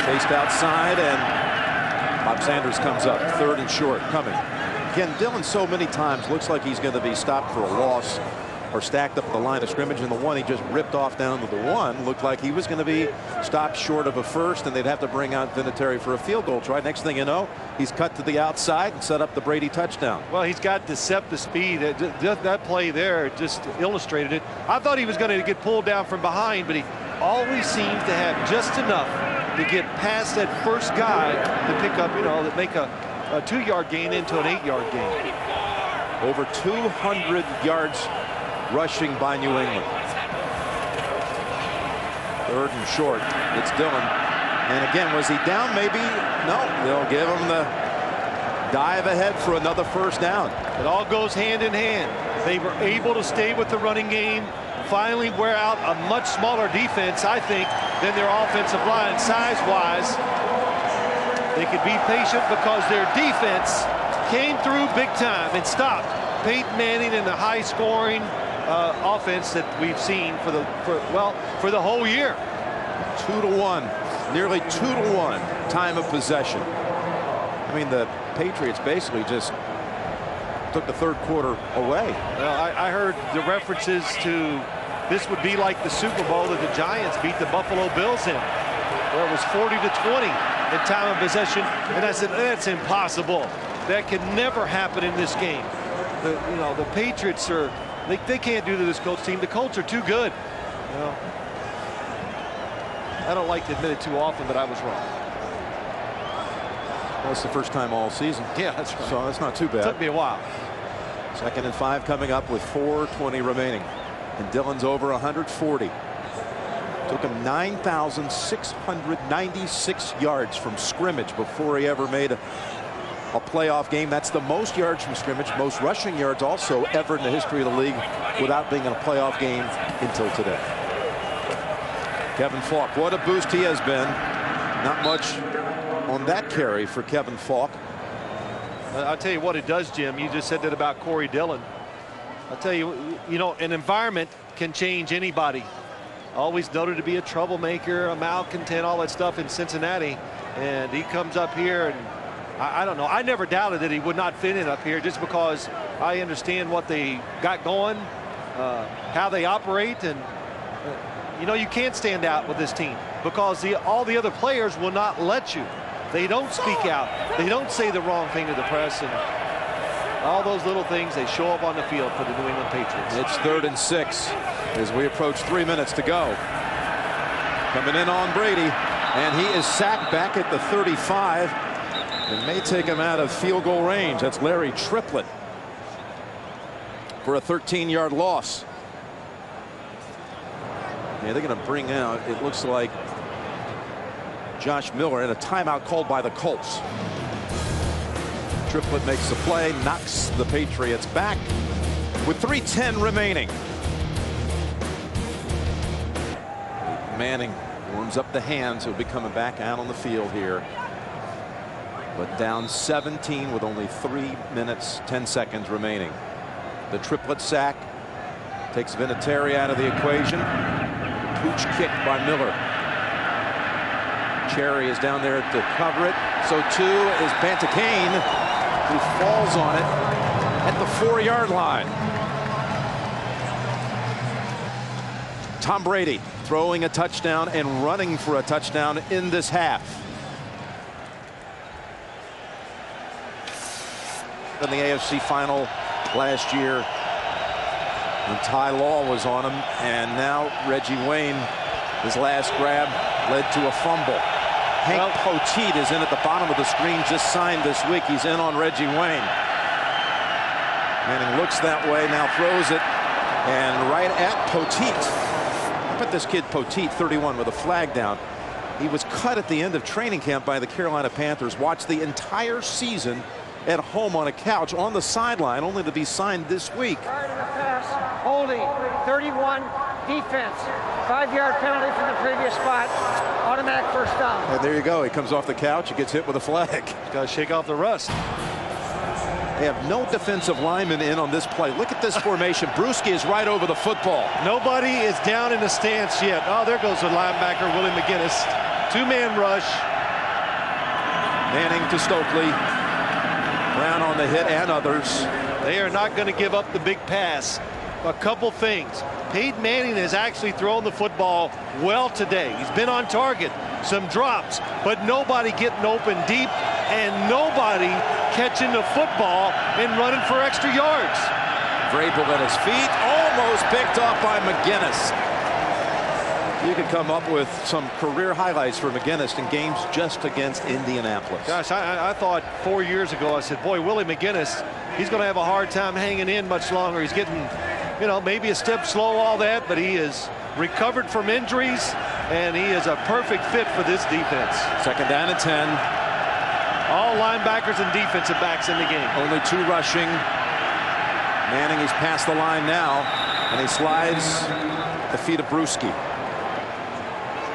Chased outside, and Bob Sanders comes up. 3rd and short coming. Again, Dillon so many times looks like he's going to be stopped for a loss or stacked up at the line of scrimmage, and the one he just ripped off down to the 1 looked like he was going to be stopped short of a first, and they'd have to bring out Vinatieri for a field goal try. Next thing you know, he's cut to the outside and set up the Brady touchdown. Well, he's got deceptive speed. That play there just illustrated it. I thought he was going to get pulled down from behind, but he always seems to have just enough to get past that first guy to pick up, you know, that make a 2-yard gain into an 8-yard gain. Over 200 yards rushing by New England. 3rd and short. It's Dillon. And again, was he down? Maybe. No. They'll give him the dive ahead for another first down. It all goes hand in hand. They were able to stay with the running game, finally wear out a much smaller defense, I think, than their offensive line size-wise. They could be patient because their defense came through big time and stopped Peyton Manning and the high-scoring offense that we've seen for the whole year. 2-1, nearly 2-1 time of possession. I mean, the Patriots basically just took the third quarter away. Well, I heard the references to this would be like the Super Bowl that the Giants beat the Buffalo Bills in, where it was 40-20 in time of possession. And I said, that's impossible. That can never happen in this game. The Patriots are, they can't do to this Colts team. The Colts are too good. I don't like to admit it too often, but I was wrong. Well, it's the first time all season. Yeah, that's right. So that's not too bad. It took me a while. 2nd and 5 coming up with 4:20 remaining. And Dillon's over 140. Took him 9,696 yards from scrimmage before he ever made a playoff game. That's the most yards from scrimmage, most rushing yards also ever in the history of the league without being in a playoff game until today. Kevin Falk, what a boost he has been. Not much on that carry for Kevin Falk. I'll tell you what it does, Jim. You just said that about Corey Dillon. I'll tell you, an environment can change anybody. Always noted to be a troublemaker, a malcontent, all that stuff in Cincinnati. And he comes up here, and I don't know. I never doubted that he would not fit in up here just because I understand what they got going, how they operate. And, you can't stand out with this team because all the other players will not let you. They don't speak out. They don't say the wrong thing to the press. And all those little things, they show up on the field for the New England Patriots. It's 3rd and 6 as we approach 3 minutes to go. Coming in on Brady, and he is sacked back at the 35. It may take him out of field goal range. That's Larry Triplett for a 13-yard loss. Yeah, they're going to bring out, it looks like, Josh Miller in a timeout called by the Colts. Triplett makes the play, knocks the Patriots back with 3:10 remaining. Manning warms up the hands. He'll be coming back out on the field here. But down 17 with only 3 minutes, 10 seconds remaining. The Triplett sack takes Vinatieri out of the equation. Pooch kick by Miller. Cherry is down there to cover it. So too is Bantakane, who falls on it at the 4-yard line. Tom Brady throwing a touchdown and running for a touchdown in this half. In the AFC final last year, when Ty Law was on him, and now Reggie Wayne, his last grab led to a fumble. Hank Poteet is in at the bottom of the screen, just signed this week. He's in on Reggie Wayne. Manning looks that way, now throws it, and right at Poteet. How about this kid Poteet, 31, with a flag down? He was cut at the end of training camp by the Carolina Panthers. Watched the entire season at home on a couch on the sideline, only to be signed this week. Prior to the pass, holding, 31, defense, 5-yard penalty from the previous spot, automatic first down. And there you go. He comes off the couch. He gets hit with a flag. Got to shake off the rust. They have no defensive lineman in on this play. Look at this formation. Bruschi is right over the football. Nobody is down in the stance yet. Oh, there goes the linebacker, Willie McGinnis. 2-man rush. Manning to Stokely. Brown on the hit and others. They are not going to give up the big pass. A couple things. Peyton Manning has actually thrown the football well today. He's been on target. Some drops, but nobody getting open deep and nobody catching the football and running for extra yards. Vrabel at his feet, almost picked off by McGinnis. You could come up with some career highlights for McGinnis in games just against Indianapolis. Gosh, I thought 4 years ago, I said, boy, Willie McGinnis, he's going to have a hard time hanging in much longer. He's getting, maybe a step slow, all that, but he is recovered from injuries, and he is a perfect fit for this defense. 2nd down and 10. All linebackers and defensive backs in the game. Only 2 rushing. Manning, he's past the line now, and he slides the feet of Bruschi.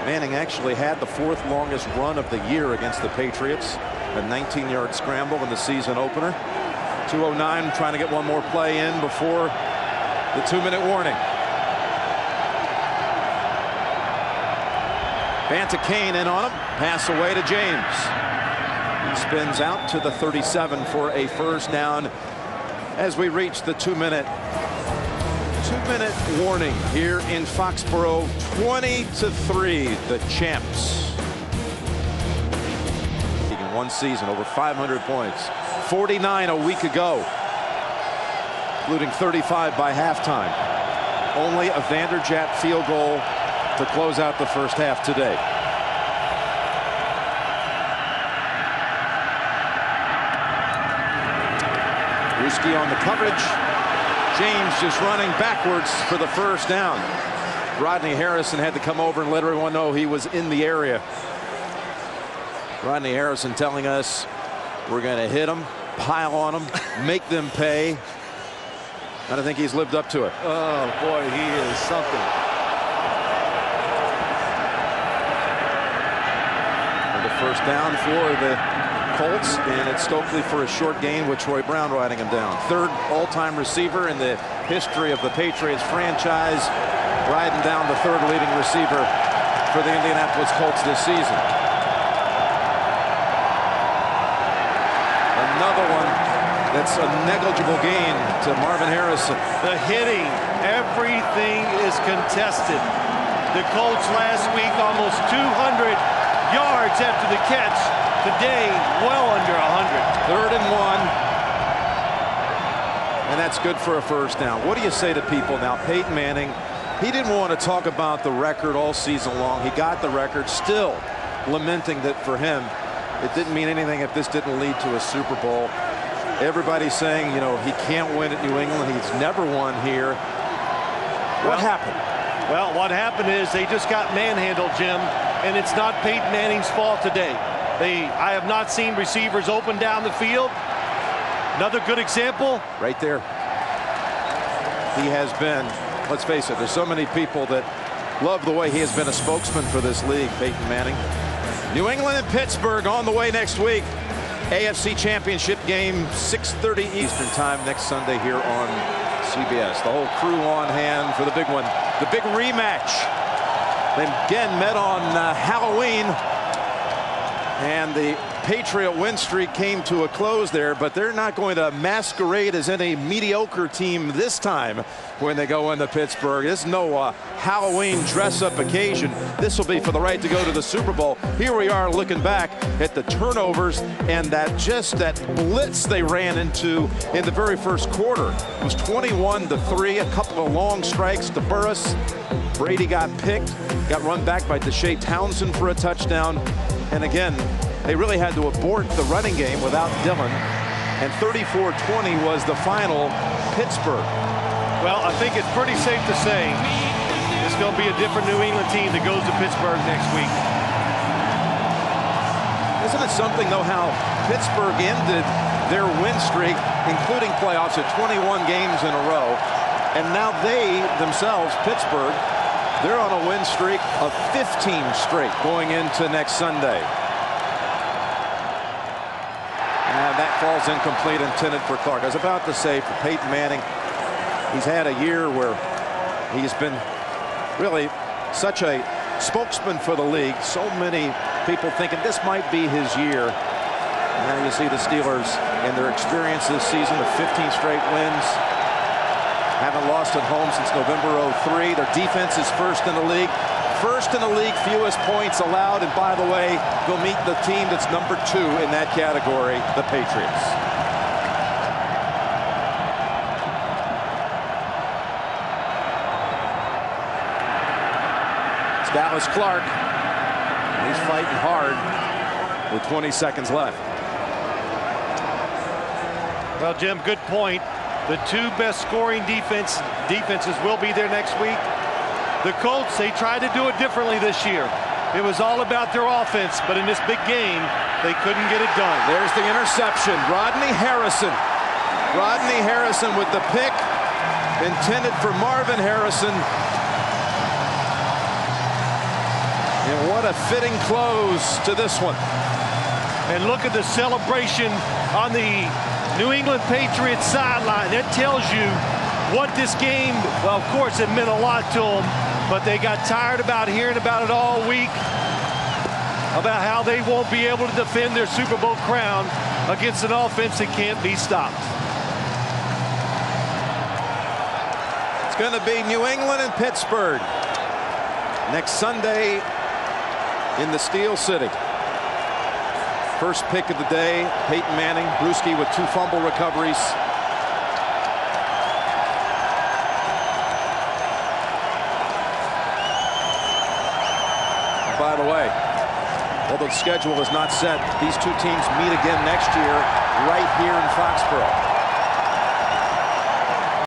Manning actually had the 4th longest run of the year against the Patriots, a 19-yard scramble in the season opener. 2:09, trying to get one more play in before the 2-minute warning. Banta Kane in on him. Pass away to James. He spins out to the 37 for a first down as we reach the 2-minute warning here in Foxborough. 20-3, the champs. In one season, over 500 points. 49 a week ago, including 35 by halftime. Only a Vanderjagt field goal to close out the first half today. Ruski on the coverage. James just running backwards for the first down. Rodney Harrison had to come over and let everyone know he was in the area. Rodney Harrison telling us we're going to hit them, pile on them, make them pay. And I think he's lived up to it. Oh, boy, he is something. First down for the Colts, and it's Stokely for a short gain with Troy Brown riding him down. Third all-time receiver in the history of the Patriots franchise, riding down the third leading receiver for the Indianapolis Colts this season. Another one that's a negligible gain to Marvin Harrison. The hitting, everything is contested. The Colts last week almost 200 yards after the catch. Today, well under 100. 3rd and 1. And that's good for a first down. What do you say to people now? Peyton Manning, he didn't want to talk about the record all season long. He got the record, still lamenting that for him, it didn't mean anything if this didn't lead to a Super Bowl. Everybody's saying, you know, he can't win at New England. He's never won here. What happened? Well, what happened is they just got manhandled, Jim. And it's not Peyton Manning's fault today. I have not seen receivers open down the field. Another good example. Right there. He has been, let's face it, there's so many people that love the way he has been a spokesman for this league, Peyton Manning. New England and Pittsburgh on the way next week. AFC Championship game, 6:30 Eastern time next Sunday here on CBS. The whole crew on hand for the big one, the big rematch. They again met on Halloween, and the Patriot win streak came to a close there, but they're not going to masquerade as any mediocre team this time when they go into Pittsburgh. This is no Halloween dress-up occasion. This will be for the right to go to the Super Bowl. Here we are looking back at the turnovers and that blitz they ran into in the very first quarter. It was 21-3, a couple of long strikes to Burris. Brady got picked, got run back by Deshae Townsend for a touchdown. And again, they really had to abort the running game without Dillon. And 34-20 was the final Pittsburgh. Well, I think it's pretty safe to say it's going to be a different New England team that goes to Pittsburgh next week. Isn't it something, though, how Pittsburgh ended their win streak, including playoffs, at 21 games in a row. And now they themselves, Pittsburgh, they're on a win streak of 15 straight going into next Sunday. And that falls incomplete, intended for Clark. I was about to say, for Peyton Manning, he's had a year where he's been really such a spokesman for the league. So many people thinking this might be his year. And now you see the Steelers and their experience this season of 15 straight wins. Haven't lost at home since November '03. Their defense is first in the league. First in the league, fewest points allowed. And by the way, they'll meet the team that's number 2 in that category, the Patriots. It's Dallas Clark. He's fighting hard with 20 seconds left. Well, Jim, good point. The 2 best scoring defenses will be there next week. The Colts, they tried to do it differently this year. It was all about their offense, but in this big game, they couldn't get it done. There's the interception. Rodney Harrison. Rodney Harrison with the pick intended for Marvin Harrison. And what a fitting close to this one. And look at the celebration on the New England Patriots sideline. That tells you what this game, well, of course, it meant a lot to them, but they got tired about hearing about it all week, about how they won't be able to defend their Super Bowl crown against an offense that can't be stopped. It's going to be New England and Pittsburgh next Sunday in the Steel City. First pick of the day, Peyton Manning, Brewski with 2 fumble recoveries. By the way, although the schedule is not set, these two teams meet again next year right here in Foxborough.